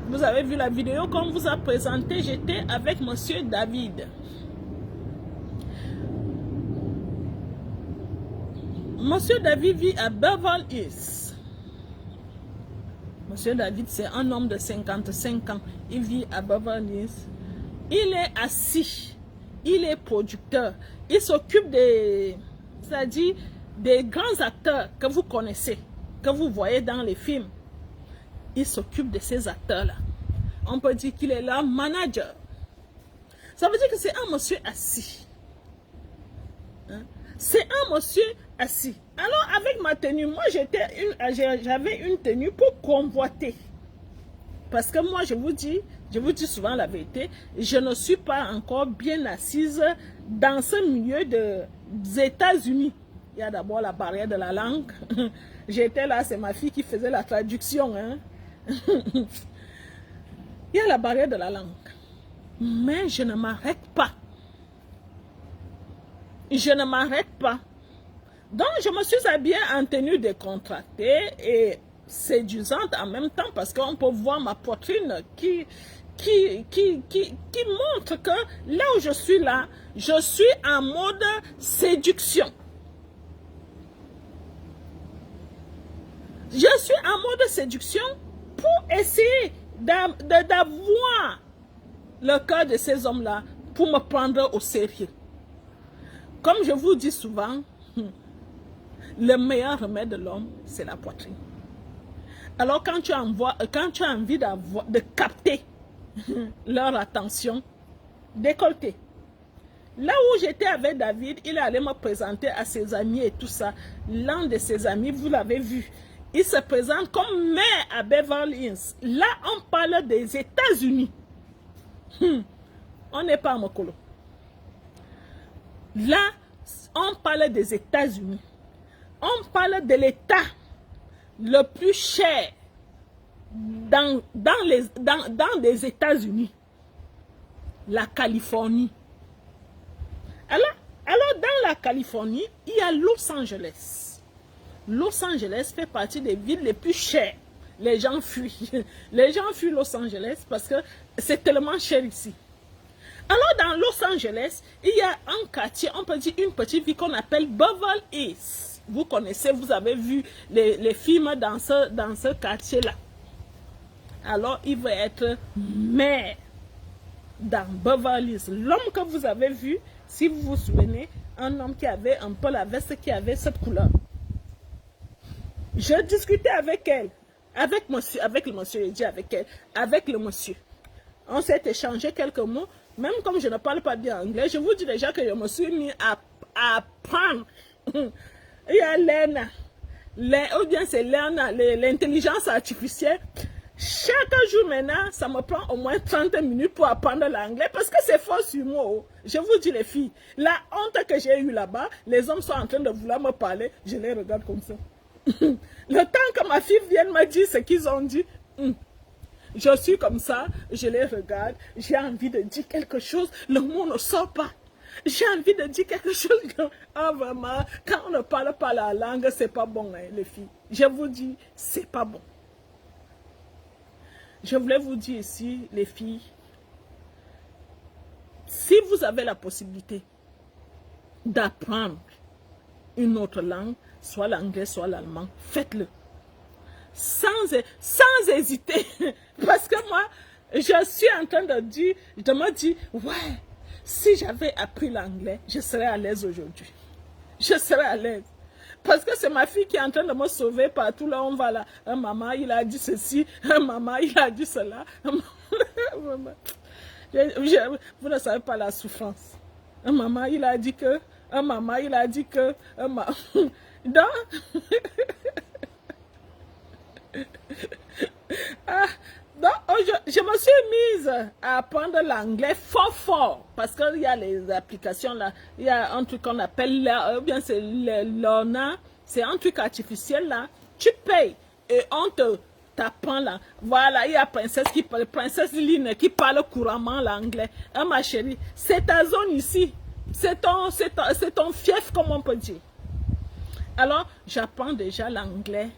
Vous avez vu la vidéo qu'on vous a présentée, j'étais avec Monsieur David. Monsieur David vit à Beverly Hills. Monsieur David, c'est un homme de 55 ans. Il vit à Beverly Hills. Il est assis. Il est producteur. Il s'occupe des, c'est-à-dire des grands acteurs que vous connaissez, que vous voyez dans les films. Il s'occupe de ces acteurs-là. On peut dire qu'il est leur manager. Ça veut dire que c'est un monsieur assis. Hein? C'est un monsieur assis. Alors, avec ma tenue, moi, j'avais une tenue pour convoiter. Parce que moi, je vous dis souvent la vérité, je ne suis pas encore bien assise dans ce milieu des États-Unis. Il y a d'abord la barrière de la langue. J'étais là, c'est ma fille qui faisait la traduction. Hein. Il y a la barrière de la langue. Mais je ne m'arrête pas. Je ne m'arrête pas. Donc, je me suis habillée en tenue décontractée et séduisante en même temps parce qu'on peut voir ma poitrine qui montre que là où je suis là, je suis en mode séduction. Je suis en mode séduction pour essayer d'avoir le cœur de ces hommes-là pour me prendre au sérieux. Comme je vous dis souvent, le meilleur remède de l'homme, c'est la poitrine. Alors quand tu as envie de capter leur attention, décolleté. Là où j'étais avec David, il allait me présenter à ses amis et tout ça. L'un de ses amis, vous l'avez vu, il se présente comme maire à Beverly Hills. Là, on parle des États-Unis. On n'est pas à Mokolo. Là, on parle des États-Unis. On parle de l'État le plus cher dans les États-Unis. La Californie. Alors, dans la Californie, il y a Los Angeles. Los Angeles fait partie des villes les plus chères. Les gens fuient. Les gens fuient Los Angeles parce que c'est tellement cher ici. Alors, dans Los Angeles, il y a un quartier, on peut dire une petite ville qu'on appelle Beverly Hills. Vous connaissez, vous avez vu les films dans ce quartier-là. Alors, il veut être maire dans Beverly Hills. L'homme que vous avez vu, si vous vous souvenez, un homme qui avait un peu la veste qui avait cette couleur. Je discutais avec elle, avec le monsieur, j'ai dit avec elle, avec le monsieur. On s'est échangé quelques mots. Même comme je ne parle pas bien anglais, je vous dis déjà que je me suis mis à apprendre. Il y a Lena, ou bien c'est Lena, l'intelligence artificielle. Chaque jour maintenant, ça me prend au moins 30 minutes pour apprendre l'anglais parce que c'est fort sur moi. Je vous dis les filles, la honte que j'ai eue là-bas, les hommes sont en train de vouloir me parler, je les regarde comme ça. Le temps que ma fille vienne me dire ce qu'ils ont dit, je suis comme ça, je les regarde, j'ai envie de dire quelque chose, le mot ne sort pas. J'ai envie de dire quelque chose, vraiment, quand on ne parle pas la langue, c'est pas bon, hein, les filles. Je vous dis, c'est pas bon. Je voulais vous dire ici, les filles, si vous avez la possibilité d'apprendre une autre langue, soit l'anglais, soit l'allemand, faites-le. Sans hésiter. Parce que moi, je suis en train de me dire, ouais, si j'avais appris l'anglais, je serais à l'aise aujourd'hui. Je serais à l'aise. Parce que c'est ma fille qui est en train de me sauver partout là où on va là. Maman, il a dit ceci. Maman, il a dit cela. Vous ne savez pas la souffrance. Maman, il a dit que. Maman, il a dit que. Donc, je me suis mise à apprendre l'anglais fort parce qu'il y a les applications là, il y a un truc qu'on appelle bien c'est l'ONA, c'est un truc artificiel là, tu payes et on t'apprend là. Voilà, il y a princesse Line qui parle couramment l'anglais. Ma chérie, c'est ta zone ici, c'est ton fief comme on peut dire. Alors, j'apprends déjà l'anglais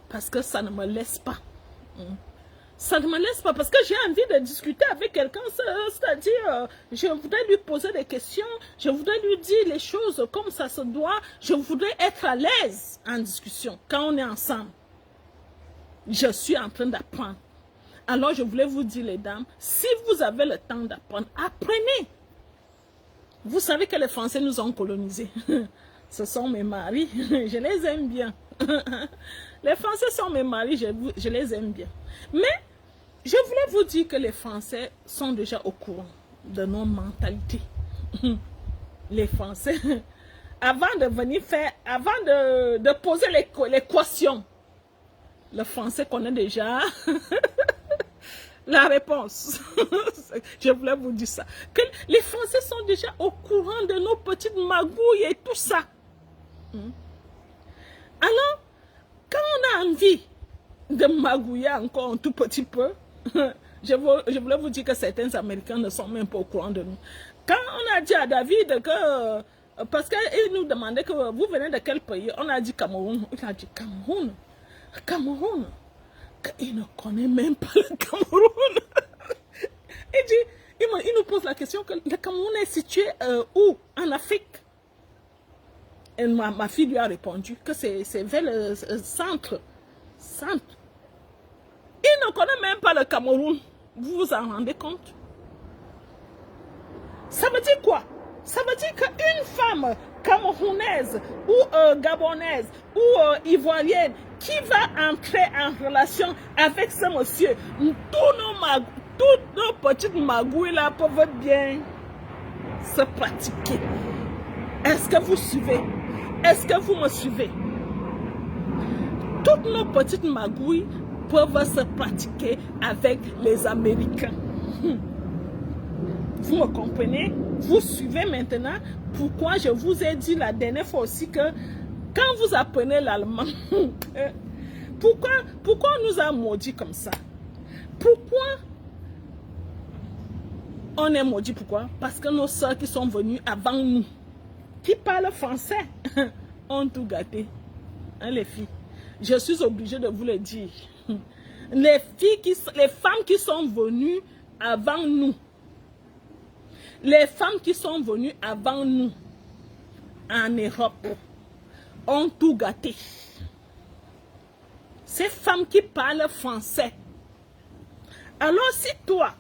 parce que ça ne me laisse pas. Ça ne me laisse pas parce que j'ai envie de discuter avec quelqu'un, c'est-à-dire, je voudrais lui poser des questions, je voudrais lui dire les choses comme ça se doit, je voudrais être à l'aise en discussion quand on est ensemble. Je suis en train d'apprendre. Alors, je voulais vous dire, les dames, si vous avez le temps d'apprendre, apprenez. Vous savez que les Français nous ont colonisés. Ce sont mes maris, je les aime bien. Les Français sont mes maris, je les aime bien. Mais, je voulais vous dire que les Français sont déjà au courant de nos mentalités. Les Français, avant de venir faire, avant de poser l'équation, le français connaît déjà la réponse. Je voulais vous dire ça. Que les Français sont déjà au courant de nos petites magouilles et tout ça. Alors, quand on a envie de magouiller encore un tout petit peu, je voulais vous dire que certains Américains ne sont même pas au courant de nous. Quand on a dit à David que, parce qu'il nous demandait que vous venez de quel pays, on a dit Cameroun. Il a dit Cameroun. Cameroun. Il ne connaît même pas le Cameroun. Il nous pose la question que le Cameroun est situé où? En Afrique. Et ma fille lui a répondu que c'est vers le centre. Il ne connaît même pas le Cameroun. Vous vous en rendez compte? Ça veut dire quoi? Ça veut dire qu'une femme camerounaise ou gabonaise ou ivoirienne qui va entrer en relation avec ce monsieur, toutes nos petites magouilles là peuvent bien se pratiquer. Est-ce que vous suivez? Est-ce que vous me suivez? Toutes nos petites magouilles peuvent se pratiquer avec les Américains. Vous me comprenez? Vous suivez maintenant pourquoi je vous ai dit la dernière fois aussi que quand vous apprenez l'allemand, pourquoi on nous a maudit comme ça? Pourquoi on est maudit? Pourquoi? Parce que nos soeurs qui sont venues avant nous, qui parlent français, ont tout gâté. Hein, les filles? Je suis obligée de vous le dire. Les femmes qui sont venues avant nous, les femmes qui sont venues avant nous en Europe ont tout gâté. Ces femmes qui parlent français. Alors si toi,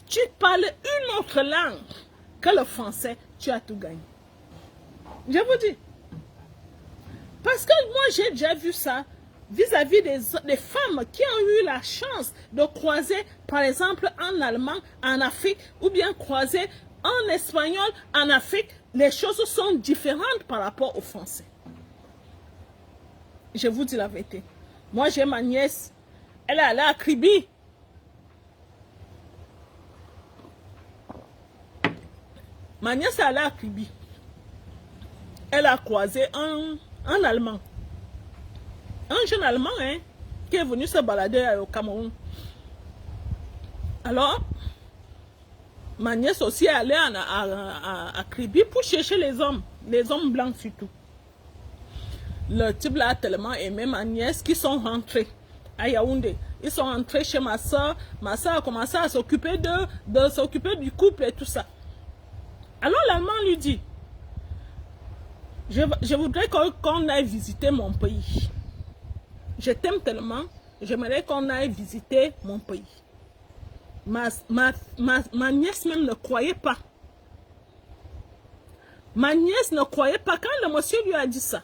tu parles une autre langue que le français, tu as tout gagné. Je vous dis. Parce que moi, j'ai déjà vu ça vis-à-vis des femmes qui ont eu la chance de croiser, par exemple, en allemand, en Afrique, ou bien croiser en espagnol, en Afrique. Les choses sont différentes par rapport au français. Je vous dis la vérité. Moi, j'ai ma nièce. Elle est allée à Kribi. Ma nièce est allée à Kribi. Elle a croisé un Allemand. Un jeune Allemand, hein, qui est venu se balader au Cameroun. Alors, ma nièce aussi est allée à Kribi pour chercher les hommes blancs surtout. Le type là a tellement aimé ma nièce qu'ils sont rentrés à Yaoundé. Ils sont rentrés chez ma soeur. Ma soeur a commencé à s'occuper s'occuper du couple et tout ça. Alors l'Allemand lui dit, je voudrais qu'on aille visiter mon pays. Je t'aime tellement, j'aimerais qu'on aille visiter mon pays. Ma nièce même ne croyait pas. Ma nièce ne croyait pas quand le monsieur lui a dit ça.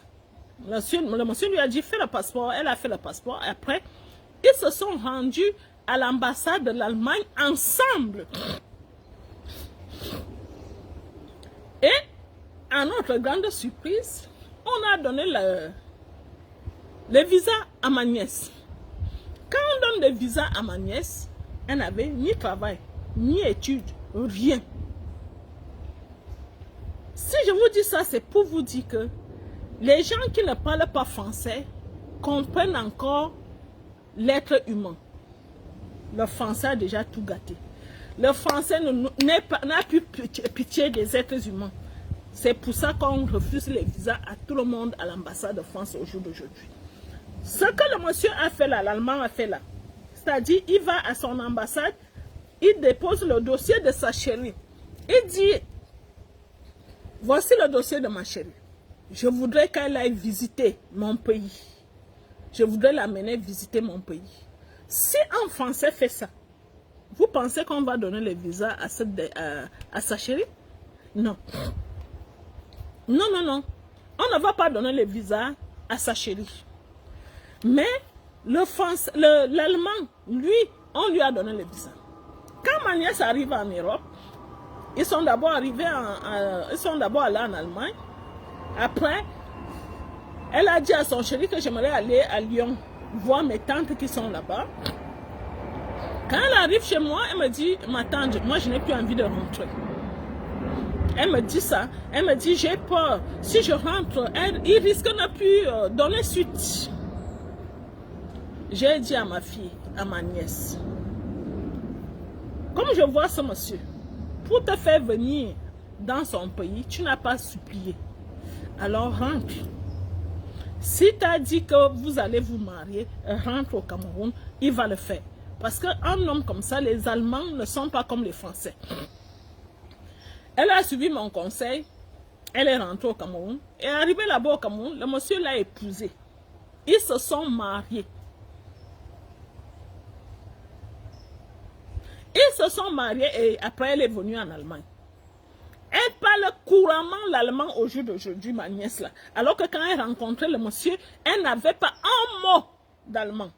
Le monsieur lui a dit, fais le passeport. Elle a fait le passeport. Et après, ils se sont rendus à l'ambassade de l'Allemagne ensemble. Et, à notre grande surprise, on a donné le visa à ma nièce. Quand on donne le visa à ma nièce, elle n'avait ni travail, ni études, rien. Si je vous dis ça, c'est pour vous dire que les gens qui ne parlent pas français comprennent encore l'être humain. Le français a déjà tout gâté. Le français n'a plus pitié des êtres humains. C'est pour ça qu'on refuse les visas à tout le monde à l'ambassade de France au jour d'aujourd'hui. Ce que le monsieur a fait là, l'Allemand a fait là, c'est-à-dire il va à son ambassade, il dépose le dossier de sa chérie. Il dit, voici le dossier de ma chérie. Je voudrais qu'elle aille visiter mon pays. Je voudrais l'amener visiter mon pays. Si un Français fait ça, vous pensez qu'on va donner le visa à sa chérie? Non. Non, non, non. On ne va pas donner le visa à sa chérie. Mais l'Allemand, lui, on lui a donné le visa. Quand ma nièce arrive en Europe, ils sont d'abord allés en Allemagne. Après, elle a dit à son chéri que j'aimerais aller à Lyon, voir mes tantes qui sont là-bas. Quand elle arrive chez moi, elle me dit, ma tante, moi je n'ai plus envie de rentrer. Elle me dit ça. Elle me dit, j'ai peur. Si je rentre, il risque de ne plus donner suite. J'ai dit à ma fille, à ma nièce, comme je vois ce monsieur, pour te faire venir dans son pays, tu n'as pas supplié. Alors rentre. Si tu as dit que vous allez vous marier, rentre au Cameroun, il va le faire. Parce qu'un homme comme ça, les Allemands ne sont pas comme les Français. Elle a suivi mon conseil, elle est rentrée au Cameroun. Et arrivée là-bas au Cameroun, le monsieur l'a épousée. Ils se sont mariés. Ils se sont mariés et après elle est venue en Allemagne. Elle parle couramment l'allemand au jour d'aujourd'hui, ma nièce là. Alors que quand elle rencontrait le monsieur, elle n'avait pas un mot d'allemand.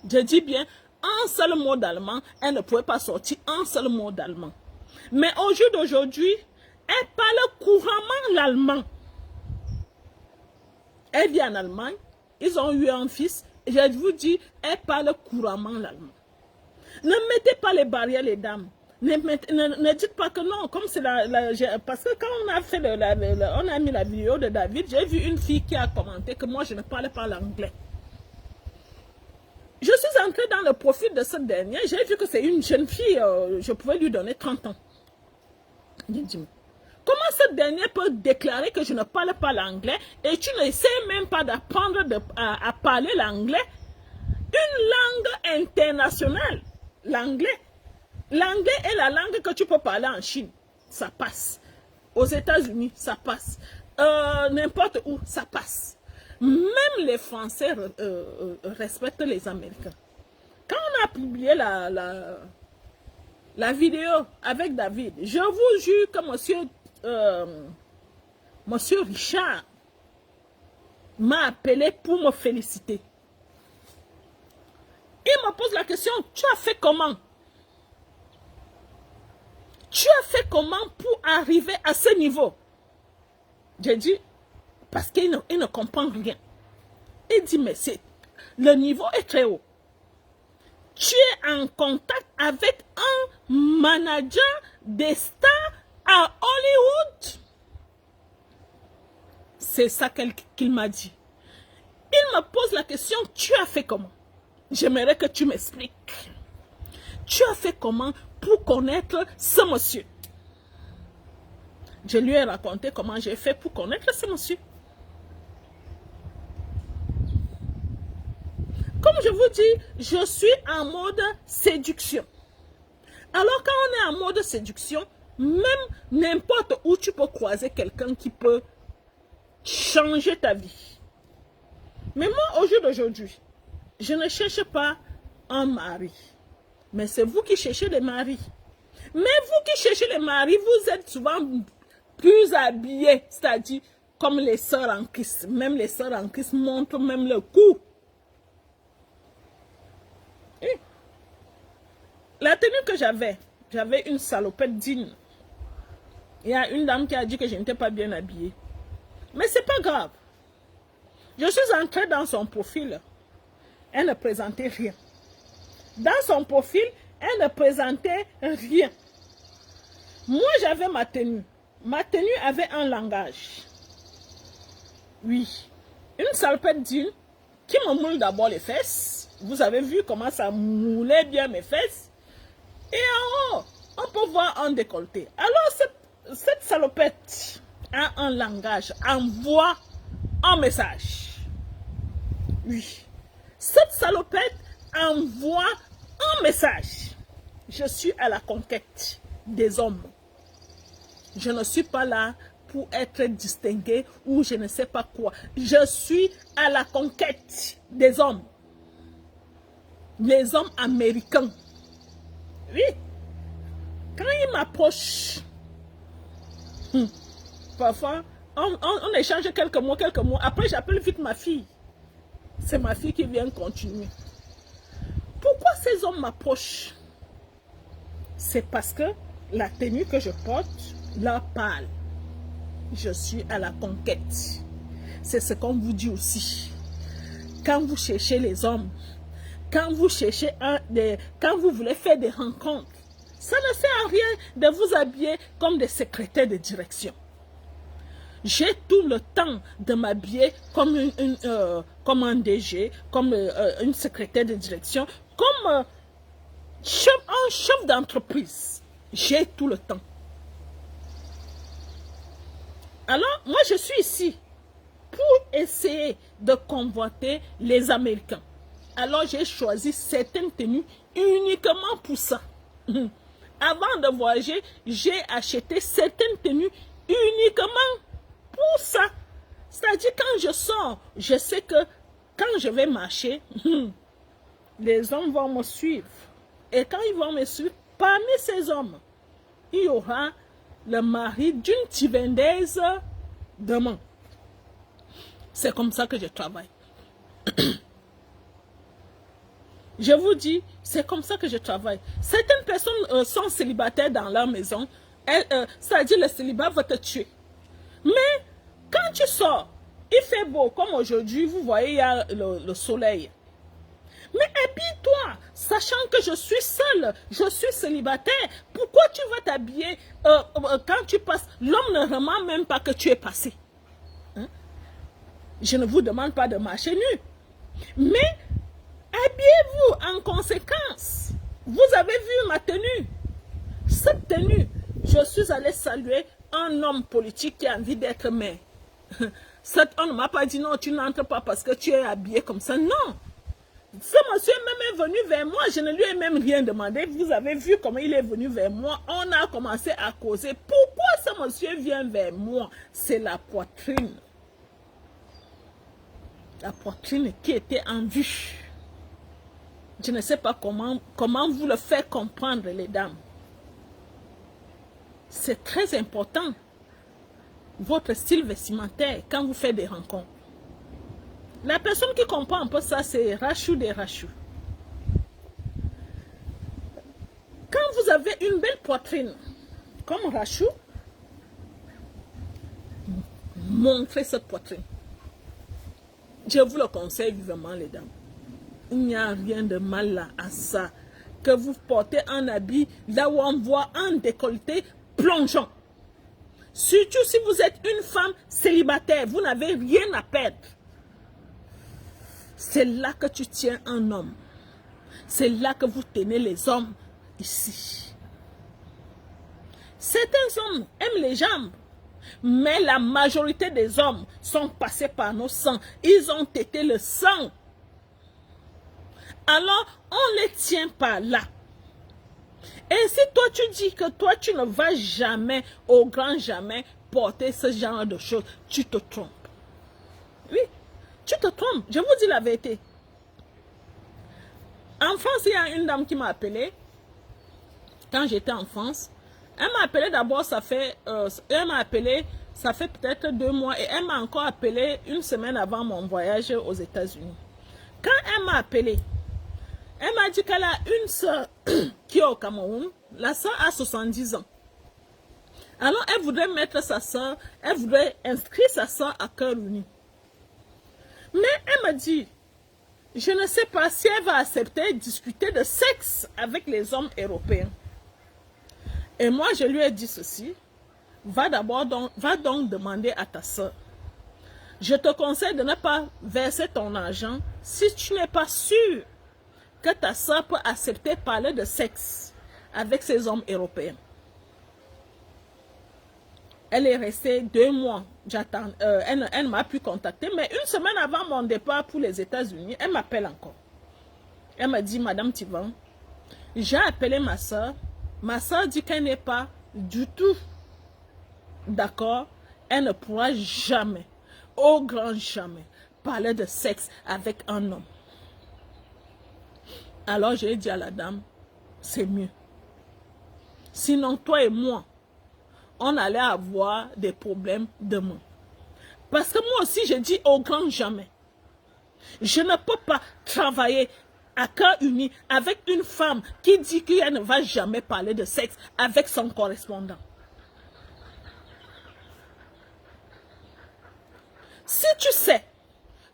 Je dis bien un seul mot d'allemand. Elle ne pouvait pas sortir un seul mot d'allemand. Mais au jour d'aujourd'hui, elle parle couramment l'allemand. Elle vit en Allemagne. Ils ont eu un fils. Je vous dis, elle parle couramment l'allemand. Ne mettez pas les barrières, les dames. Ne dites pas que non, comme c'est parce que quand on a fait on a mis la vidéo de David, j'ai vu une fille qui a commenté que moi je ne parle pas l'anglais. Je suis entrée dans le profil de cette dernière, j'ai vu que c'est une jeune fille, je pouvais lui donner 30 ans. J'ai dit, comment cette dernière peut déclarer que je ne parle pas l'anglais et tu n'essaies même pas d'apprendre à parler l'anglais? Une langue internationale, l'anglais. L'anglais est la langue que tu peux parler en Chine, ça passe. Aux États-Unis, ça passe. N'importe où, ça passe. Même les Français respectent les Américains. Quand on a publié la vidéo avec David, je vous jure que monsieur Richard m'a appelé pour me féliciter. Il me pose la question, tu as fait comment? Tu as fait comment pour arriver à ce niveau? J'ai dit, parce qu'il ne comprend rien. Il dit, mais le niveau est très haut. Tu es en contact avec un manager des stars à Hollywood. C'est ça qu'il m'a dit. Il me pose la question, tu as fait comment? J'aimerais que tu m'expliques. Tu as fait comment pour connaître ce monsieur? Je lui ai raconté comment j'ai fait pour connaître ce monsieur. Comme je vous dis, je suis en mode séduction. Alors quand on est en mode séduction, même n'importe où tu peux croiser quelqu'un qui peut changer ta vie. Mais moi, au jour d'aujourd'hui, je ne cherche pas un mari. Mais c'est vous qui cherchez les maris. Mais vous qui cherchez les maris, vous êtes souvent plus habillés, c'est-à-dire comme les sœurs en Christ. Même les sœurs en Christ montrent même le cou. Et la tenue que j'avais une salopette digne. Il y a une dame qui a dit que je n'étais pas bien habillée. Mais c'est pas grave. Je suis entrée dans son profil. Elle ne présentait rien. Dans son profil, elle ne présentait rien. Moi, j'avais ma tenue. Ma tenue avait un langage. Oui. Une salopette digne qui me moule d'abord les fesses. Vous avez vu comment ça moulait bien mes fesses. Et en haut, on peut voir un décolleté. Alors, cette salopette a un langage, envoie un message. Oui. Cette salopette envoie un message. Je suis à la conquête des hommes. Je ne suis pas là pour être distingué ou je ne sais pas quoi. Je suis à la conquête des hommes. Les hommes américains. Oui. Quand ils m'approchent, parfois, on échange quelques mots. Après, j'appelle vite ma fille. C'est ma fille qui vient continuer. Pourquoi ces hommes m'approchent? C'est parce que la tenue que je porte leur parle. je suis à la conquête. C'est ce qu'on vous dit aussi. Quand vous cherchez les hommes, quand vous cherchez quand vous voulez faire des rencontres, ça ne sert à rien de vous habiller comme des secrétaires de direction. J'ai tout le temps de m'habiller comme comme un DG, comme une secrétaire de direction, comme un chef d'entreprise. J'ai tout le temps. Alors, moi, je suis ici pour essayer de convoiter les Américains. Alors, j'ai choisi certaines tenues uniquement pour ça. Avant de voyager, j'ai acheté certaines tenues uniquement pour ça. C'est-à-dire, quand je sors, je sais que quand je vais marcher, les hommes vont me suivre. Et quand ils vont me suivre, parmi ces hommes, il y aura le mari d'une Tivendaise demain. C'est comme ça que je travaille. Je vous dis, c'est comme ça que je travaille. Certaines personnes sont célibataires dans leur maison. C'est-à-dire, le célibat va te tuer. Mais quand tu sors, il fait beau, comme aujourd'hui, vous voyez, il y a le soleil. Mais habille-toi, sachant que je suis seule, je suis célibataire. Pourquoi tu vas t'habiller quand tu passes? L'homme ne remarque même pas que tu es passé. Hein? Je ne vous demande pas de marcher nu. Mais habillez-vous en conséquence. Vous avez vu ma tenue. Cette tenue, je suis allée saluer un homme politique qui a envie d'être maire. Cet homme ne m'a pas dit non, tu n'entres pas parce que tu es habillé comme ça. Non. Ce monsieur même est venu vers moi, je ne lui ai même rien demandé. Vous avez vu comment il est venu vers moi. On a commencé à causer. Pourquoi ce monsieur vient vers moi? C'est la poitrine. La poitrine qui était en vue. Je ne sais pas comment vous le faire comprendre, les dames. C'est très important. Votre style vestimentaire quand vous faites des rencontres. La personne qui comprend un peu ça, c'est Rachou des Rachou. Quand vous avez une belle poitrine, comme Rachou, montrez cette poitrine. Je vous le conseille vivement, les dames. Il n'y a rien de mal là à ça. Que vous portez un habit, là où on voit un décolleté plongeant. Surtout si vous êtes une femme célibataire, vous n'avez rien à perdre. C'est là que tu tiens un homme. C'est là que vous tenez les hommes ici. Certains hommes aiment les jambes, mais la majorité des hommes sont passés par nos sangs. Ils ont été le sang. Alors, on ne les tient pas là. Et si toi tu dis que toi tu ne vas jamais, au grand jamais, porter ce genre de choses, tu te trompes. Oui. Tu te trompes, je vous dis la vérité. En France, il y a une dame qui m'a appelé. Quand j'étais en France, elle m'a appelé d'abord, ça fait peut-être 2 mois. Et elle m'a encore appelé une semaine avant mon voyage aux États-Unis. Quand elle m'a appelé, elle m'a dit qu'elle a une soeur qui est au Cameroun. La soeur a 70 ans. Alors, elle voudrait mettre sa soeur, elle voudrait inscrire sa soeur à Cœur Uni. Mais elle m'a dit, je ne sais pas si elle va accepter de discuter de sexe avec les hommes européens. Et moi, je lui ai dit ceci, va donc demander à ta soeur. Je te conseille de ne pas verser ton argent si tu n'es pas sûr que ta soeur peut accepter de parler de sexe avec ces hommes européens. Elle est restée 2 mois. Elle ne m'a plus contacté. Mais une semaine avant mon départ pour les États-Unis, elle m'appelle encore. Elle m'a dit, Madame Tivan, j'ai appelé ma soeur. Ma soeur dit qu'elle n'est pas du tout d'accord. Elle ne pourra jamais, au grand jamais, parler de sexe avec un homme. Alors j'ai dit à la dame, c'est mieux. Sinon, toi et moi, on allait avoir des problèmes demain. Parce que moi aussi, je dis au grand jamais. Je ne peux pas travailler à Cœur Uni avec une femme qui dit qu'elle ne va jamais parler de sexe avec son correspondant. Si tu sais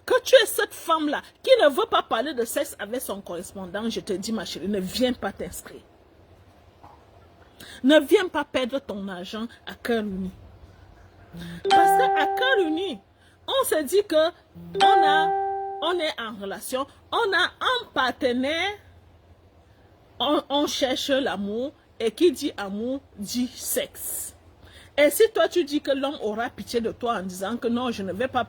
que tu es cette femme-là qui ne veut pas parler de sexe avec son correspondant, je te dis, ma chérie, ne viens pas t'inscrire. Ne viens pas perdre ton argent à cœur uni. Parce qu'à cœur uni, on se dit que on est en relation, on a un partenaire, on cherche l'amour, et qui dit amour dit sexe. Et si toi tu dis que l'homme aura pitié de toi en disant que non, je ne vais pas,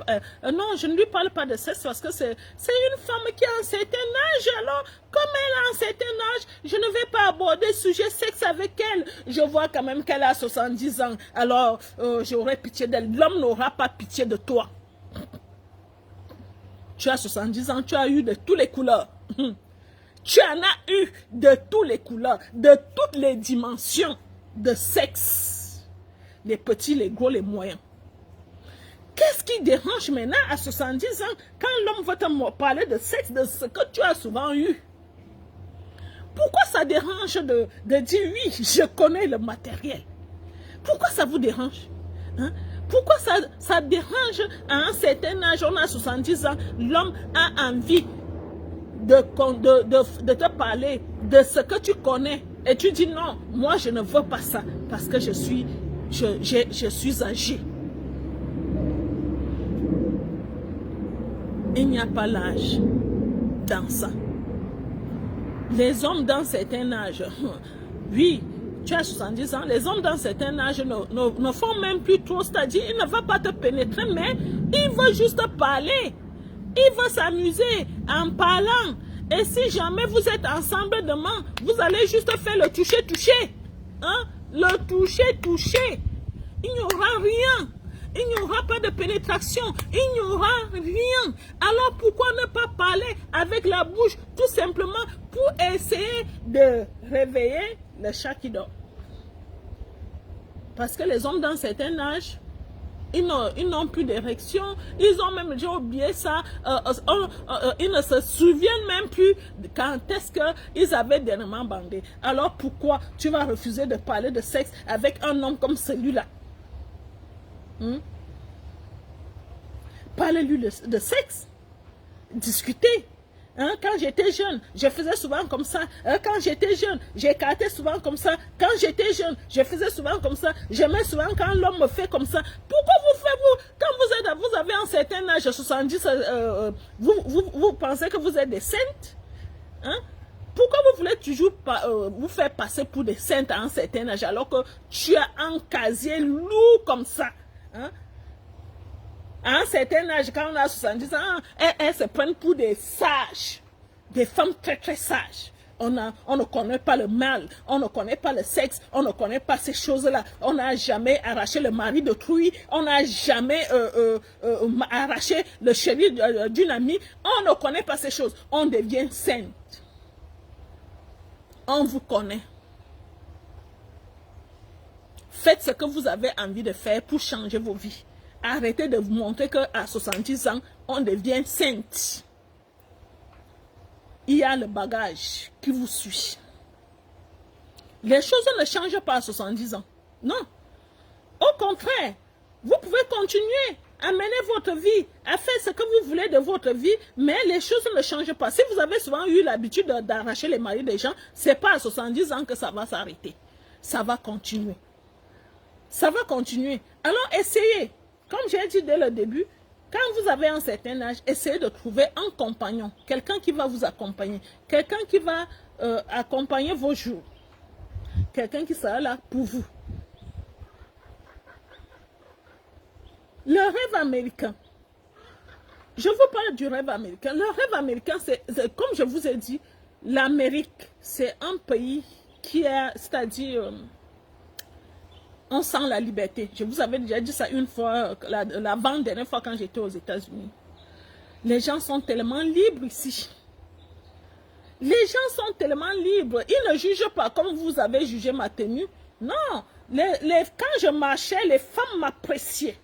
non, je ne lui parle pas de sexe parce que c'est une femme qui a un certain âge, alors comme elle a un certain âge, je ne vais pas aborder le sujet sexe avec elle. Je vois quand même qu'elle a 70 ans, alors j'aurai pitié d'elle. L'homme n'aura pas pitié de toi. Tu as 70 ans, tu as eu de toutes les couleurs. Tu en as eu de toutes les couleurs, de toutes les dimensions de sexe. Les petits, les gros, les moyens. Qu'est-ce qui dérange maintenant à 70 ans quand l'homme va te parler de sexe, de ce que tu as souvent eu? Pourquoi ça dérange de dire oui, je connais le matériel? Pourquoi ça vous dérange? Hein? Pourquoi ça dérange à un certain âge, on a 70 ans, l'homme a envie de te parler de ce que tu connais et tu dis non, moi je ne veux pas ça parce que je suis âgé. Il n'y a pas l'âge dans ça. Les hommes d'un certain âge, oui, tu as 70 ans, les hommes d'un certain âge ne font même plus trop, c'est-à-dire il ne va pas te pénétrer, mais il va juste parler. Il va s'amuser en parlant. Et si jamais vous êtes ensemble demain, vous allez juste faire le toucher-toucher. Hein? Le toucher-toucher. Il n'y aura rien. Il n'y aura pas de pénétration. Il n'y aura rien. Alors pourquoi ne pas parler avec la bouche tout simplement pour essayer de réveiller le chat qui dort? Parce que les hommes d'un certain âge, ils n'ont plus d'érection, ils ont même déjà oublié ça, ils ne se souviennent même plus quand est-ce qu'ils avaient dernièrement bandé. Alors pourquoi tu vas refuser de parler de sexe avec un homme comme celui-là? Parlez-lui de sexe, discutez. Hein, quand j'étais jeune, je faisais souvent comme ça. Quand j'étais jeune, j'écartais souvent comme ça. Quand j'étais jeune, je faisais souvent comme ça. J'aimais souvent quand l'homme me fait comme ça. Pourquoi quand vous avez un certain âge, 70, vous pensez que vous êtes des saintes? Hein? Pourquoi vous voulez toujours vous faire passer pour des saintes à un certain âge alors que tu as un casier lourd comme ça? Hein? À un certain âge, quand on a 70 ans, elles se prennent pour des sages, des femmes très très sages. On ne connaît pas le mal, on ne connaît pas le sexe, on ne connaît pas ces choses-là. On n'a jamais arraché le mari d'autrui, on n'a jamais arraché le chéri d'une amie. On ne connaît pas ces choses. On devient sainte. On vous connaît. Faites ce que vous avez envie de faire pour changer vos vies. Arrêtez de vous montrer qu'à 70 ans, on devient sainte. Il y a le bagage qui vous suit. Les choses ne changent pas à 70 ans. Non. Au contraire, vous pouvez continuer à mener votre vie, à faire ce que vous voulez de votre vie, mais les choses ne changent pas. Si vous avez souvent eu l'habitude d'arracher les maris des gens, ce n'est pas à 70 ans que ça va s'arrêter. Ça va continuer. Ça va continuer. Alors essayez. Comme j'ai dit dès le début, quand vous avez un certain âge, essayez de trouver un compagnon, quelqu'un qui va vous accompagner, quelqu'un qui va accompagner vos jours, quelqu'un qui sera là pour vous. Le rêve américain. Je vous parle du rêve américain. Le rêve américain, c'est comme je vous ai dit, l'Amérique, c'est un pays qui est, c'est-à-dire... on sent la liberté. Je vous avais déjà dit ça une fois, l'avant-dernière fois quand j'étais aux États-Unis. Les gens sont tellement libres ici. Les gens sont tellement libres. Ils ne jugent pas comme vous avez jugé ma tenue. Non. Quand je marchais, les femmes m'appréciaient.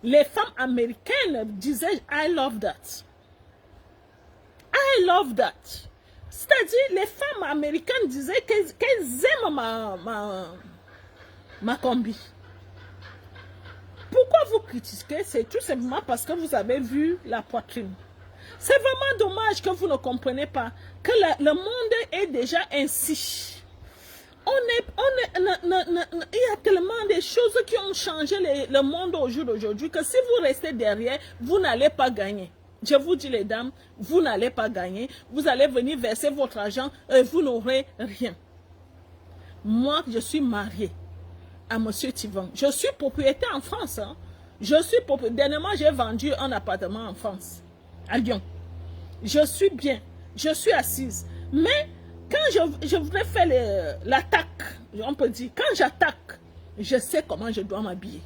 Les femmes américaines disaient « I love that ». I love that. C'est-à-dire, les femmes américaines disaient qu'elles aiment ma combi. Pourquoi vous critiquez, c'est tout simplement parce que vous avez vu la poitrine. C'est vraiment dommage que vous ne comprenez pas que le monde est déjà ainsi. Il y a tellement de choses qui ont changé le monde au jour d'aujourd'hui que si vous restez derrière, vous n'allez pas gagner. Je vous dis les dames, vous n'allez pas gagner. Vous allez venir verser votre argent et vous n'aurez rien. Moi, je suis mariée à Monsieur Tivan. Je suis propriétaire en France. Hein. Dernièrement, j'ai vendu un appartement en France, à Lyon. Je suis bien. Je suis assise. Mais quand je voudrais faire l'attaque, on peut dire, quand j'attaque, je sais comment je dois m'habiller.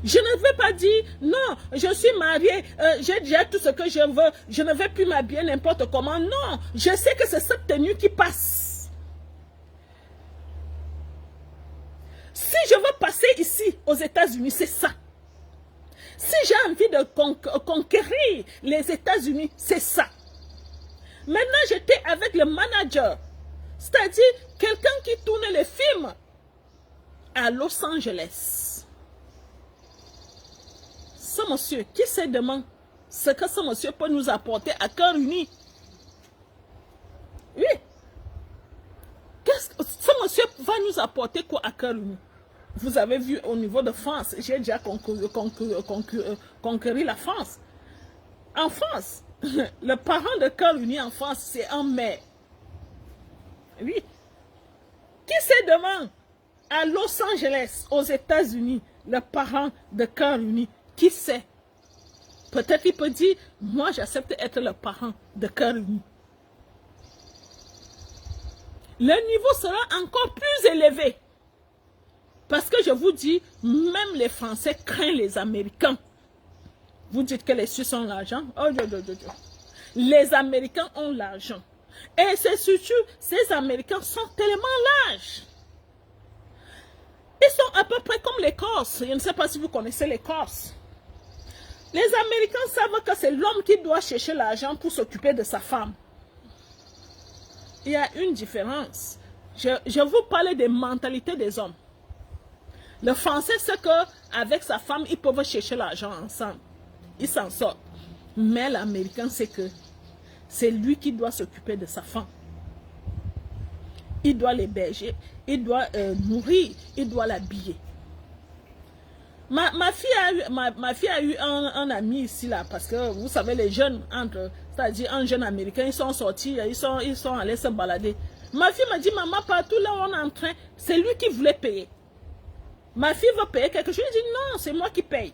Je ne vais pas dire, non, je suis mariée, j'ai déjà tout ce que je veux, je ne vais plus m'habiller n'importe comment. Non, je sais que c'est cette tenue qui passe. Si je veux passer ici, aux États-Unis, c'est ça. Si j'ai envie de conquérir les États-Unis, c'est ça. Maintenant, j'étais avec le manager, c'est-à-dire quelqu'un qui tournait les films à Los Angeles. Ce monsieur qui se demande ce que ce monsieur peut nous apporter à cœur uni. Oui. Ce monsieur va nous apporter quoi à cœur uni? Vous avez vu au niveau de France, j'ai déjà conquéri la France. En France, le parent de cœur uni en France, c'est un maire. Oui. Qui se demande à Los Angeles, aux États-Unis, le parent de cœur uni? Qui sait? Peut-être il peut dire, moi j'accepte d'être le parent de cœur uni. Le niveau sera encore plus élevé. Parce que je vous dis, même les Français craignent les Américains. Vous dites que les Suisses ont l'argent. Oh, les Américains ont l'argent. Et c'est surtout, ces Américains sont tellement larges. Ils sont à peu près comme les Corses. Je ne sais pas si vous connaissez les Corses. Les Américains savent que c'est l'homme qui doit chercher l'argent pour s'occuper de sa femme. Il y a une différence. Je vous parle des mentalités des hommes. Le Français sait qu'avec sa femme, ils peuvent chercher l'argent ensemble. Ils s'en sortent. Mais l'Américain sait que c'est lui qui doit s'occuper de sa femme. Il doit l'héberger, il doit nourrir, il doit l'habiller. Ma fille a eu un ami ici, là, parce que vous savez, les jeunes, c'est-à-dire un jeune américain, ils sont sortis, ils sont allés se balader. Ma fille m'a dit, maman, partout là où on est en train, c'est lui qui voulait payer. Ma fille veut payer quelque chose, je dis non, c'est moi qui paye.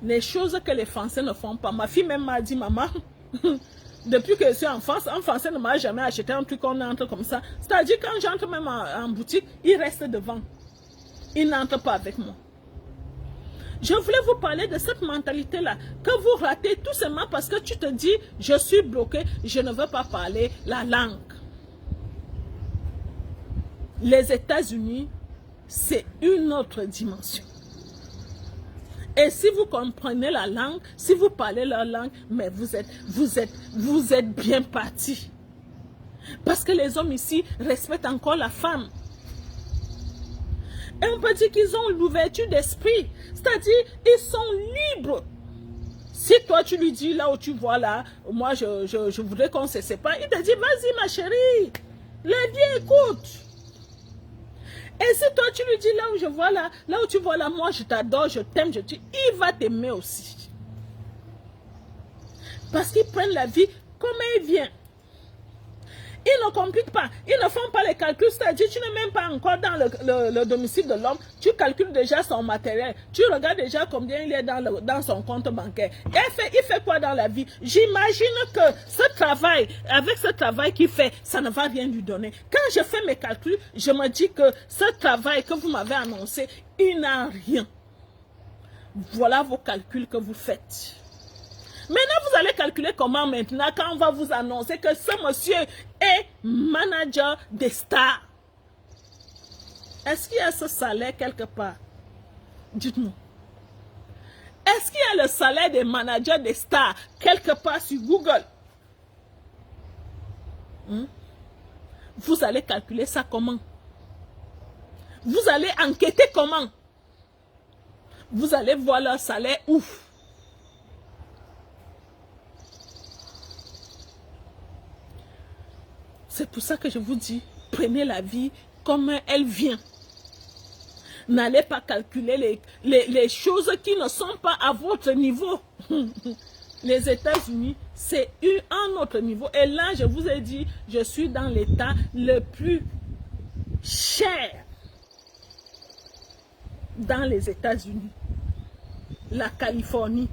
Les choses que les Français ne font pas. Ma fille même m'a dit, maman, depuis que je suis en France, un Français ne m'a jamais acheté un truc qu'on entre comme ça. C'est-à-dire quand j'entre même en boutique, il reste devant. Il n'entre pas avec moi. Je voulais vous parler de cette mentalité-là, que vous ratez tout simplement parce que tu te dis, je suis bloqué, je ne veux pas parler la langue. Les États-Unis, c'est une autre dimension. Et si vous comprenez la langue, si vous parlez la langue, mais vous êtes bien partis. Parce que les hommes ici respectent encore la femme. Et on peut dire qu'ils ont l'ouverture d'esprit. C'est-à-dire, ils sont libres. Si toi, tu lui dis, là où tu vois là, moi, je voudrais qu'on se sépare, il te dit, vas-y, ma chérie. La vie écoute. Et si toi, tu lui dis, là où je vois là, là où tu vois là, moi, je t'adore, je t'aime, je t'aime, il va t'aimer aussi. Parce qu'ils prennent la vie comme elle vient. Ils ne compliquent pas. Ils ne font pas les calculs. C'est-à-dire, tu n'es même pas encore dans le domicile de l'homme. Tu calcules déjà son matériel. Tu regardes déjà combien il est dans son compte bancaire. Il fait quoi dans la vie? J'imagine que ce travail, avec ce travail qu'il fait, ça ne va rien lui donner. Quand je fais mes calculs, je me dis que ce travail que vous m'avez annoncé, il n'a rien. Voilà vos calculs que vous faites. Maintenant, vous allez calculer comment maintenant quand on va vous annoncer que ce monsieur est manager des stars. Est-ce qu'il y a ce salaire quelque part? Dites-moi. Est-ce qu'il y a le salaire des managers des stars quelque part sur Google? Vous allez calculer ça comment? Vous allez enquêter comment? Vous allez voir leur salaire ouf. C'est pour ça que je vous dis, prenez la vie comme elle vient. N'allez pas calculer les choses qui ne sont pas à votre niveau. Les États-Unis, c'est un autre niveau. Et là, je vous ai dit, je suis dans l'État le plus cher dans les États-Unis. La Californie.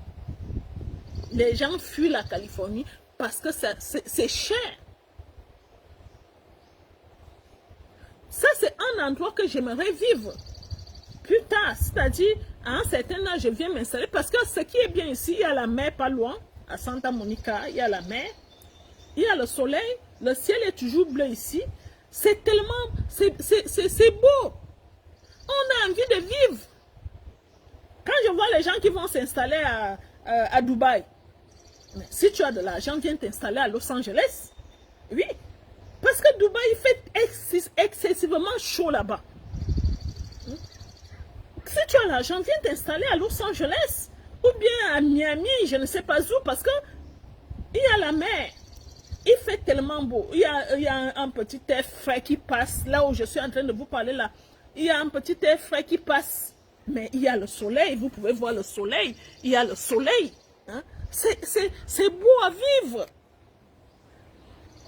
Les gens fuient la Californie parce que c'est cher. Ça, c'est un endroit que j'aimerais vivre plus tard. C'est-à-dire, à un certain âge, je viens m'installer. Parce que ce qui est bien ici, il y a la mer pas loin. À Santa Monica, il y a la mer. Il y a le soleil. Le ciel est toujours bleu ici. C'est tellement... C'est beau. On a envie de vivre. Quand je vois les gens qui vont s'installer à Dubaï, si tu as de l'argent, viens t'installer à Los Angeles. Oui. Parce que Dubaï, il fait excessivement chaud là-bas. Si tu as l'argent, viens t'installer à Los Angeles. Ou bien à Miami, je ne sais pas où. Parce que il y a la mer. Il fait tellement beau. Il y a un petit air frais qui passe. Là où je suis en train de vous parler là. Il y a un petit air frais qui passe. Mais il y a le soleil. Vous pouvez voir le soleil. Il y a le soleil. Hein? C'est beau à vivre.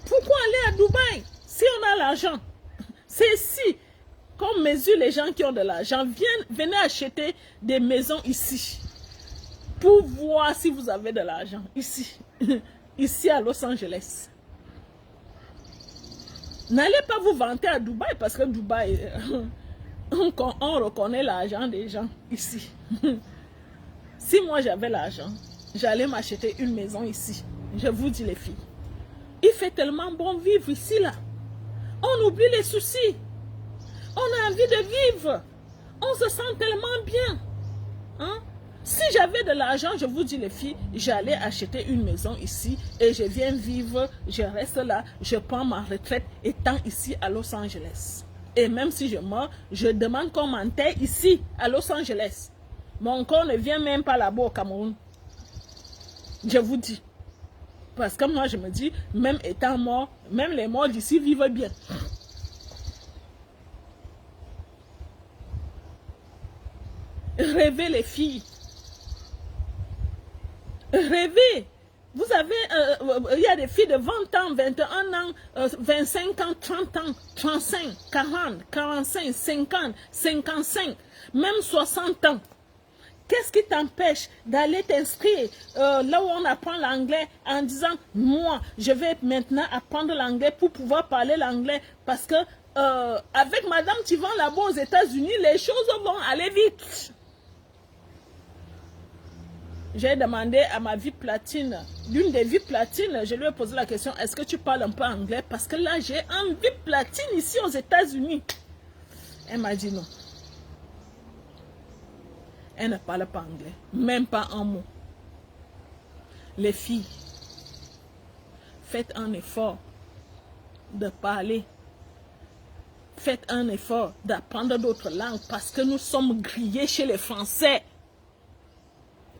Pourquoi aller à Dubaï si on a l'argent? C'est ici qu'on mesure les gens qui ont de l'argent. Venez acheter des maisons ici pour voir si vous avez de l'argent. Ici. Ici à Los Angeles. N'allez pas vous vanter à Dubaï parce que Dubaï, on reconnaît l'argent des gens ici. Si moi j'avais l'argent, j'allais m'acheter une maison ici. Je vous dis les filles. Il fait tellement bon vivre ici, là. On oublie les soucis. On a envie de vivre. On se sent tellement bien. Hein? Si j'avais de l'argent, je vous dis les filles, j'allais acheter une maison ici et je viens vivre, je reste là, je prends ma retraite étant ici à Los Angeles. Et même si je meurs, je demande qu'on m'enterre ici à Los Angeles. Mon corps ne vient même pas là-bas au Cameroun. Je vous dis. Parce que moi, je me dis, même étant mort, même les morts d'ici vivent bien. Rêvez les filles. Rêvez. Vous avez, il y a des filles de 20 ans, 21 ans, 25 ans, 30 ans, 35, 40, 45, 50, 55, même 60 ans. Qu'est-ce qui t'empêche d'aller t'inscrire là où on apprend l'anglais en disant, moi, je vais maintenant apprendre l'anglais pour pouvoir parler l'anglais parce que avec Madame Tivan là-bas aux États-Unis, les choses vont aller vite. J'ai demandé à ma vie platine, l'une des vies platines, je lui ai posé la question, est-ce que tu parles un peu anglais? Parce que là, j'ai un vie platine ici aux États-Unis. Elle m'a dit non. Elle ne parle pas anglais, même pas un mot. Les filles, faites un effort de parler. Faites un effort d'apprendre d'autres langues parce que nous sommes grillés chez les Français.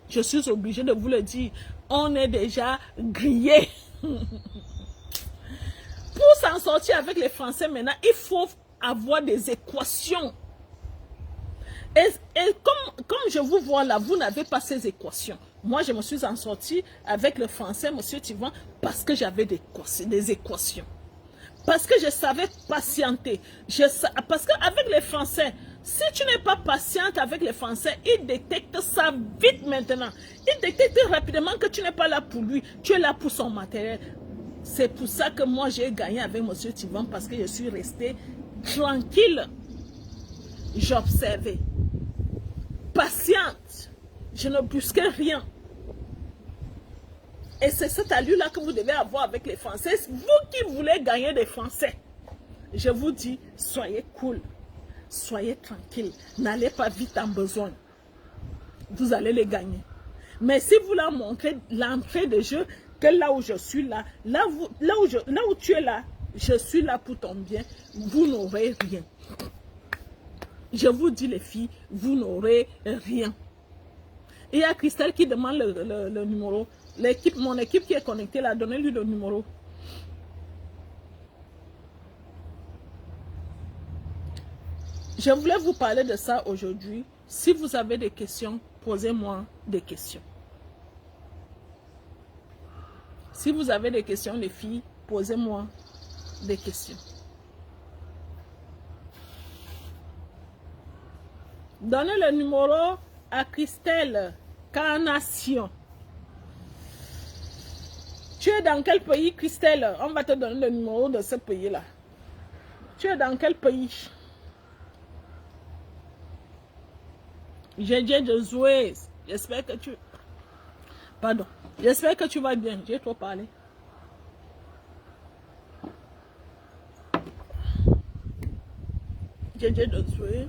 Je suis obligée de vous le dire, on est déjà grillés. Pour s'en sortir avec les Français maintenant, il faut avoir des équations. Et comme je vous vois là, vous n'avez pas ces équations. Moi, je me suis en sortie avec le français, monsieur Tivan, parce que j'avais des équations. Parce que je savais patienter. Parce qu'avec les Français, si tu n'es pas patiente avec les Français, ils détectent ça vite maintenant. Ils détectent rapidement que tu n'es pas là pour lui, tu es là pour son matériel. C'est pour ça que moi, j'ai gagné avec monsieur Tivan, parce que je suis restée tranquille. J'observais. Patiente. Je ne brusquais rien. Et c'est cette allure-là que vous devez avoir avec les Français. Vous qui voulez gagner des Français, je vous dis, soyez cool. Soyez tranquille. N'allez pas vite en besoin. Vous allez les gagner. Mais si vous leur montrez l'entrée de jeu, que là où je suis là, là où tu es là, je suis là pour ton bien, vous n'aurez rien. Je vous dis les filles, vous n'aurez rien. Il y a Christelle qui demande le numéro. Mon équipe qui est connectée là, donnez-lui le numéro. Je voulais vous parler de ça aujourd'hui. Si vous avez des questions, posez-moi des questions. Si vous avez des questions, les filles, posez-moi des questions. Donnez le numéro à Christelle Carnation. Tu es dans quel pays, Christelle? On va te donner le numéro de ce pays-là. Tu es dans quel pays? J'ai de Zouez. J'espère que tu... Pardon. J'espère que tu vas bien. J'ai trop parlé. J'ai de Zouez.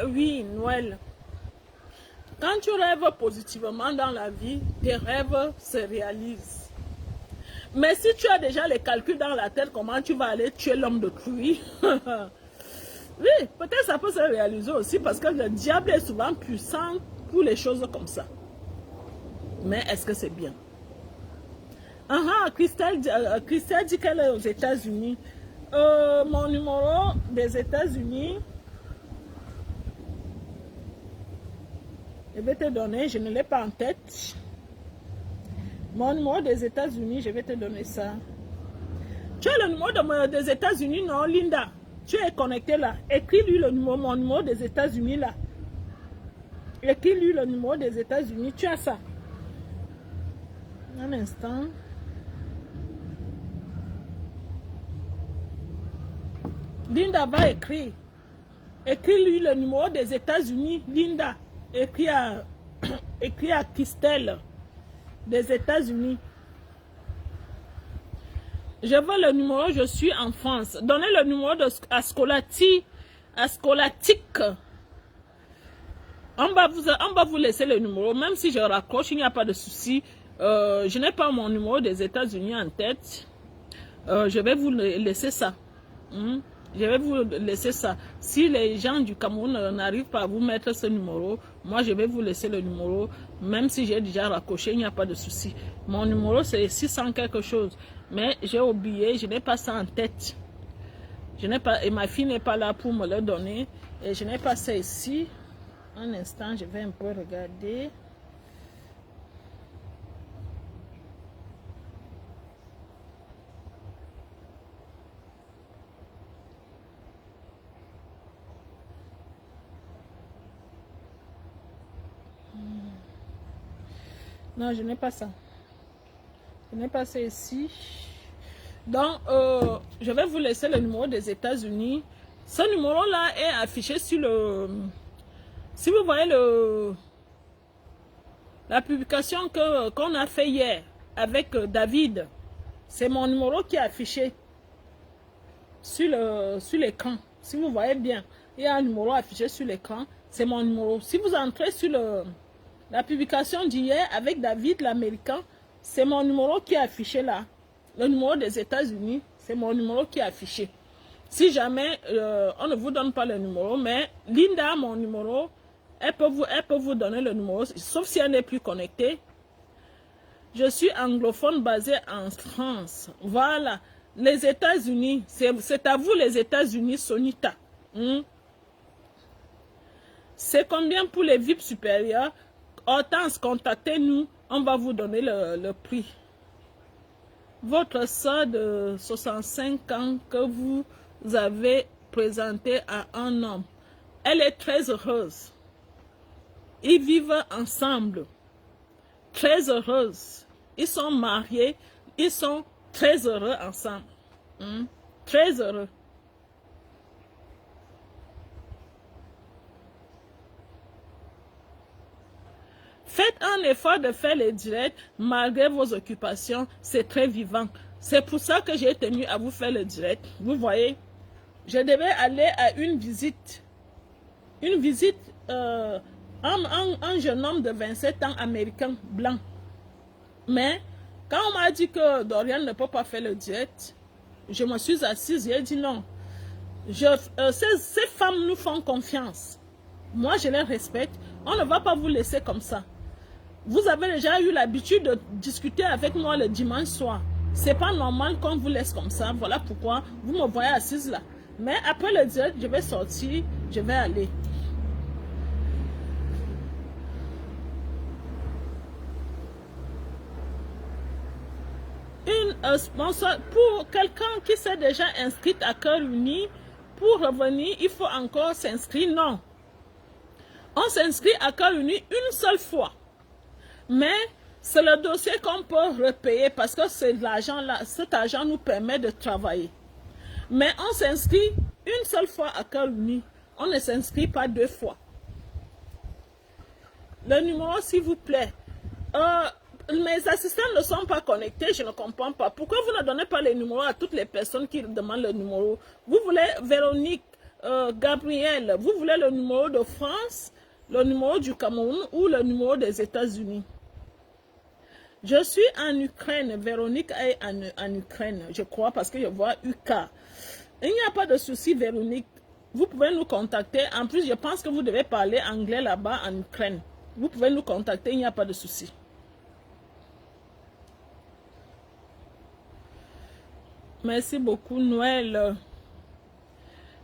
Oui, Noël. Quand tu rêves positivement dans la vie, tes rêves se réalisent. Mais si tu as déjà les calculs dans la tête, comment tu vas aller tuer l'homme d'autrui? Oui, peut-être ça peut se réaliser aussi parce que le diable est souvent puissant pour les choses comme ça. Mais est-ce que c'est bien? Christelle dit qu'elle est aux États-Unis. Mon numéro des États-Unis, je vais te donner, je ne l'ai pas en tête. Mon numéro des États-Unis, je vais te donner ça. Tu as le numéro des États-Unis, non, Linda? Tu es connecté là. Écris-lui le numéro, mon numéro des États-Unis là. Écris-lui le numéro des États-Unis. Tu as ça. Un instant. Linda va écrire. Écris-lui le numéro des États-Unis. Linda, écris à Christelle des États-Unis. Je veux le numéro, je suis en France. Donnez le numéro à Scolatique. On va vous laisser le numéro. Même si je raccroche, il n'y a pas de souci. Je n'ai pas mon numéro des États-Unis en tête. Je vais vous laisser ça. Je vais vous laisser ça. Si les gens du Cameroun n'arrivent pas à vous mettre ce numéro, moi je vais vous laisser le numéro. Même si j'ai déjà raccroché, il n'y a pas de souci. Mon numéro c'est 600 quelque chose. Mais j'ai oublié, je n'ai pas ça en tête. Je n'ai pas, et ma fille n'est pas là pour me le donner. Et je n'ai pas ça ici. Un instant, je vais un peu regarder. Non, je n'ai pas ça. Je n'ai pas ça ici. Donc, je vais vous laisser le numéro des États-Unis. Ce numéro-là est affiché sur le... Si vous voyez la publication qu'on a fait hier avec David, c'est mon numéro qui est affiché sur l'écran. Si vous voyez bien, il y a un numéro affiché sur l'écran. C'est mon numéro. Si vous entrez sur la publication d'hier avec David, l'Américain, c'est mon numéro qui est affiché là. Le numéro des États-Unis, c'est mon numéro qui est affiché. Si jamais on ne vous donne pas le numéro, mais Linda, mon numéro, elle peut vous donner le numéro, sauf si elle n'est plus connectée. Je suis anglophone basé en France. Voilà. Les États-Unis, c'est à vous les États-Unis, Sonita. C'est combien pour les VIP supérieurs? Hortense, contactez-nous, on va vous donner le prix. Votre soeur de 65 ans que vous avez présenté à un homme, elle est très heureuse. Ils vivent ensemble, très heureuse. Ils sont mariés, ils sont très heureux ensemble. Très heureux. Faites un effort de faire les directs malgré vos occupations. C'est très vivant. C'est pour ça que j'ai tenu à vous faire le direct. Vous voyez, je devais aller à une visite. Une visite, un jeune homme de 27 ans, américain, blanc. Mais quand on m'a dit que Dorian ne peut pas faire le direct, Je me suis assise, j'ai dit non. Ces femmes nous font confiance. Moi, je les respecte. On ne va pas vous laisser comme ça. Vous avez déjà eu l'habitude de discuter avec moi le dimanche soir. C'est pas normal qu'on vous laisse comme ça. Voilà pourquoi vous me voyez assise là. Mais après le direct, je vais sortir, je vais aller. Pour quelqu'un qui s'est déjà inscrit à Cœur Uni, pour revenir, il faut encore s'inscrire. Non. On s'inscrit à Cœur Uni une seule fois. Mais c'est le dossier qu'on peut repayer parce que c'est l'argent là. Cet argent nous permet de travailler. Mais on s'inscrit une seule fois à Cœur Uni. On ne s'inscrit pas 2 fois. Le numéro, s'il vous plaît. Mes assistants ne sont pas connectés, je ne comprends pas. Pourquoi vous ne donnez pas les numéros à toutes les personnes qui demandent le numéro? Vous voulez Véronique, Gabriel, vous voulez le numéro de France, le numéro du Cameroun ou le numéro des États-Unis? Je suis en Ukraine, Véronique est en Ukraine, je crois, parce que je vois UK. Il n'y a pas de souci, Véronique. Vous pouvez nous contacter. En plus, je pense que vous devez parler anglais là-bas en Ukraine. Vous pouvez nous contacter, il n'y a pas de souci. Merci beaucoup, Noël.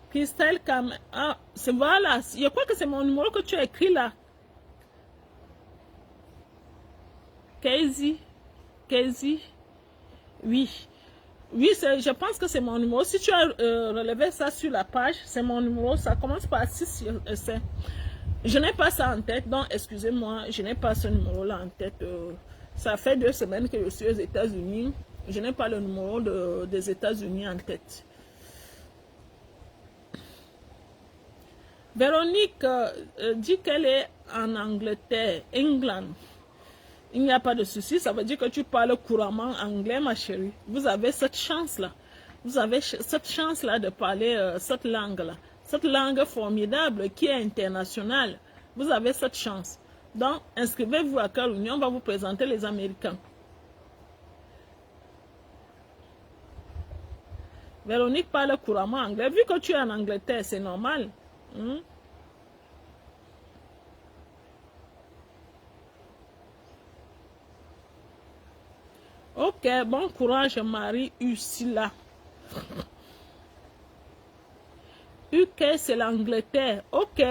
Christelle Cam... Ah, voilà. Je crois que c'est mon numéro que tu as écrit là. Casey. Oui. Oui, je pense que c'est mon numéro. Si tu as relevé ça sur la page, c'est mon numéro. Ça commence par 6. Je n'ai pas ça en tête. Donc, excusez-moi, je n'ai pas ce numéro-là en tête. Ça fait 2 semaines que je suis aux États-Unis. Je n'ai pas le numéro des États-Unis en tête. Véronique dit qu'elle est en Angleterre, England. Il n'y a pas de souci, ça veut dire que tu parles couramment anglais, ma chérie. Vous avez cette chance-là. Vous avez cette chance-là de parler cette langue-là. Cette langue formidable qui est internationale. Vous avez cette chance. Donc, inscrivez-vous à Cœur Uni, on va vous présenter les Américains. Véronique parle couramment anglais. Vu que tu es en Angleterre, c'est normal. Ok, bon courage, Marie Ursula. UK, c'est l'Angleterre. Ok.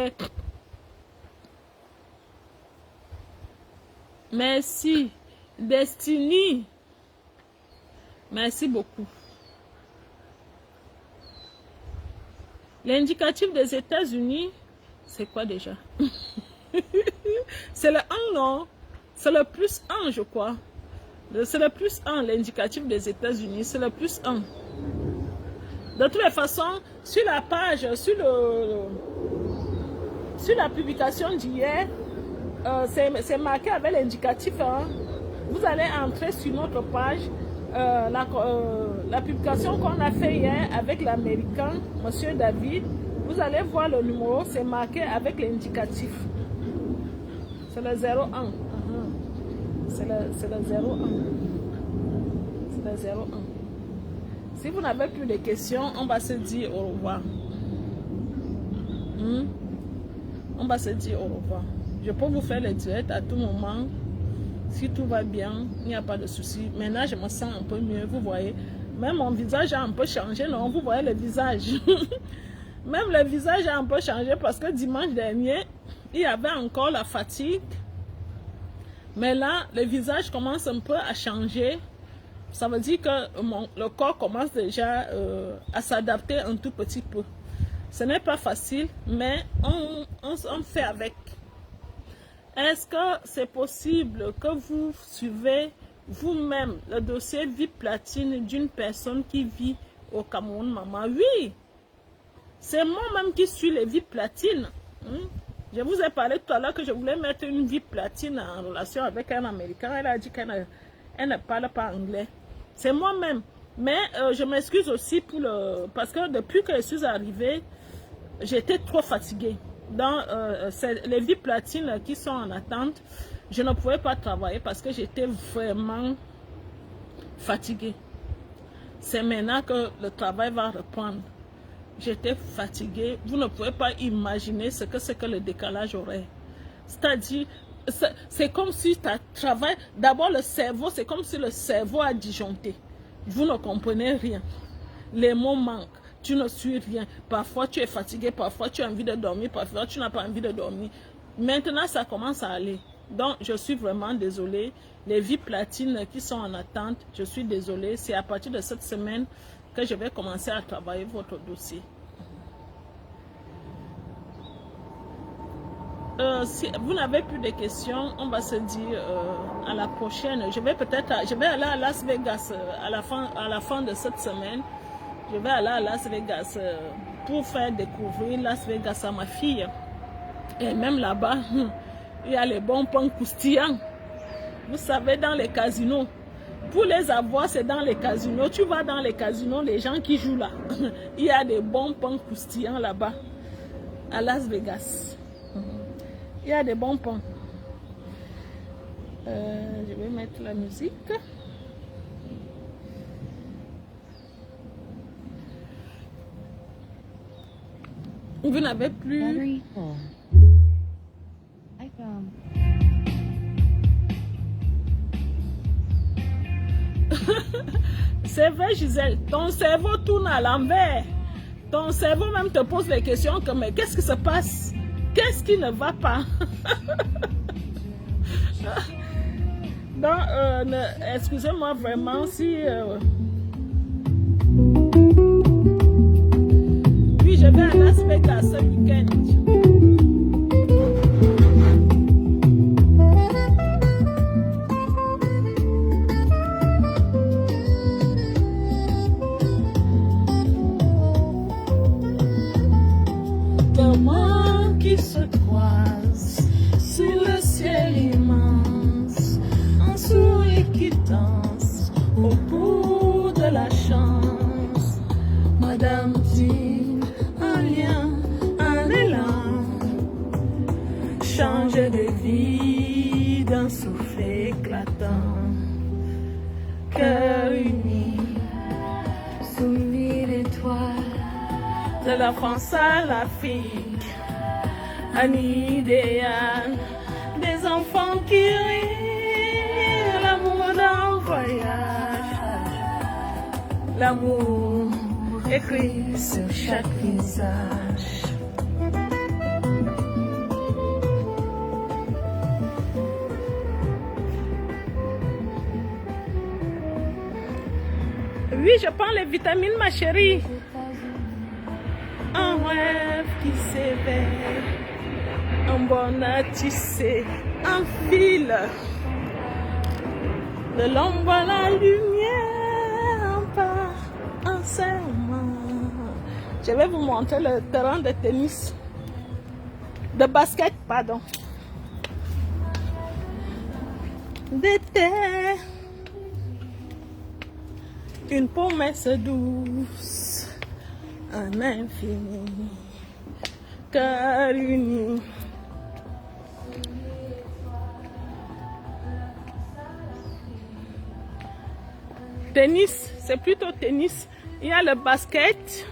Merci. Destiny. Merci beaucoup. L'indicatif des États-Unis, c'est quoi déjà? C'est le 1, non? C'est le plus 1, je crois. C'est le plus 1, l'indicatif des États-Unis. C'est le plus 1. De toutes les façons, sur la page, sur la publication d'hier, c'est marqué avec l'indicatif. Hein. Vous allez entrer sur notre page. La publication qu'on a fait hier avec l'Américain, Monsieur David, vous allez voir le numéro, c'est marqué avec l'indicatif. C'est le 01. C'est le 01. C'est le 01. Si vous n'avez plus de questions, on va se dire au revoir. On va se dire au revoir. Je peux vous faire le direct à tout moment. Si tout va bien, il n'y a pas de souci. Maintenant, je me sens un peu mieux, vous voyez. Même mon visage a un peu changé, non? Vous voyez le visage. Même le visage a un peu changé parce que dimanche dernier, il y avait encore la fatigue. Mais là, le visage commence un peu à changer. Ça veut dire que le corps commence déjà à s'adapter un tout petit peu. Ce n'est pas facile, mais on fait avec. Est-ce que c'est possible que vous suivez vous-même le dossier vie platine d'une personne qui vit au Cameroun, maman? Oui, c'est moi-même qui suis les vies platines. Je vous ai parlé tout à l'heure que je voulais mettre une vie platine en relation avec un Américain. Elle a dit qu'elle ne parle pas anglais. C'est moi-même. Mais je m'excuse aussi parce que depuis que je suis arrivée, j'étais trop fatiguée. Dans les vies platines qui sont en attente, je ne pouvais pas travailler parce que j'étais vraiment fatiguée. C'est maintenant que le travail va reprendre. J'étais fatiguée. Vous ne pouvez pas imaginer ce que c'est que le décalage horaire. C'est-à-dire, c'est comme si tu travailles. D'abord, le cerveau, c'est comme si le cerveau a disjoncté. Vous ne comprenez rien. Les mots manquent. Tu ne suis rien. Parfois, tu es fatigué. Parfois, tu as envie de dormir. Parfois, tu n'as pas envie de dormir. Maintenant, ça commence à aller. Donc, je suis vraiment désolée. Les vies platines qui sont en attente, je suis désolée. C'est à partir de cette semaine que je vais commencer à travailler votre dossier. Si vous n'avez plus de questions, on va se dire à la prochaine. Je vais aller à Las Vegas à la fin de cette semaine. Je vais aller à Las Vegas pour faire découvrir Las Vegas à ma fille. Et même là-bas, il y a les bons pains croustillants. Vous savez, dans les casinos. Pour les avoir, c'est dans les casinos. Tu vas dans les casinos, les gens qui jouent là. Il y a des bons pains croustillants là-bas, à Las Vegas. Il y a des bons pains. Je vais mettre la musique. Vous n'avez plus... C'est vrai, Gisèle, ton cerveau tourne à l'envers. Ton cerveau même te pose des questions comme mais qu'est-ce qui se passe? Qu'est-ce qui ne va pas? Donc, excusez-moi vraiment si... Oui, je vais à Las Vegas ce week-end.
Se croisent sur le ciel immense, un sourire qui danse au bout de la chance. Madame dit un lien, un élan, change de vie d'un souffle éclatant. Cœur uni, sous mille étoiles, de la France à l'Afrique. Un idéal, des enfants qui rient, l'amour d'un voyage, l'amour écrit sur chaque visage.
Oui, je prends les vitamines, ma chérie. Un rêve qui s'éveille. Un bon tissé, un fil, de l'ombre à la lumière, un pas, un serment. Je vais vous montrer le terrain de tennis, de basket, pardon. D'été, une promesse douce, un infini, cœur uni. Tennis, c'est plutôt tennis. Il y a le basket.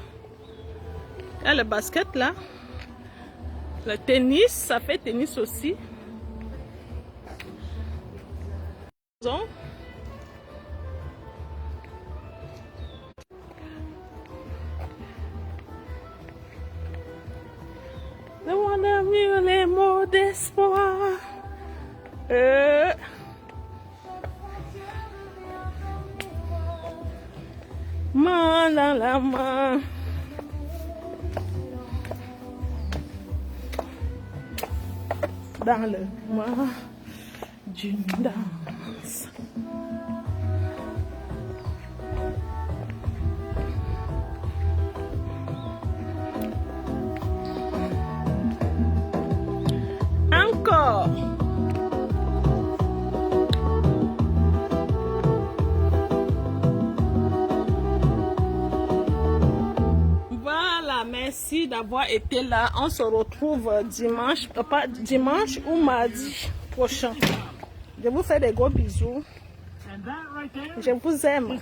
Il y a le basket là. Le tennis, ça fait tennis aussi. Demande mieux les mots d'espoir. Main dans la main. Dans le mois d'une danse. Encore. Voilà, merci d'avoir été là. On se retrouve dimanche, pas dimanche ou mardi prochain. Je vous fais des gros bisous. Je vous aime.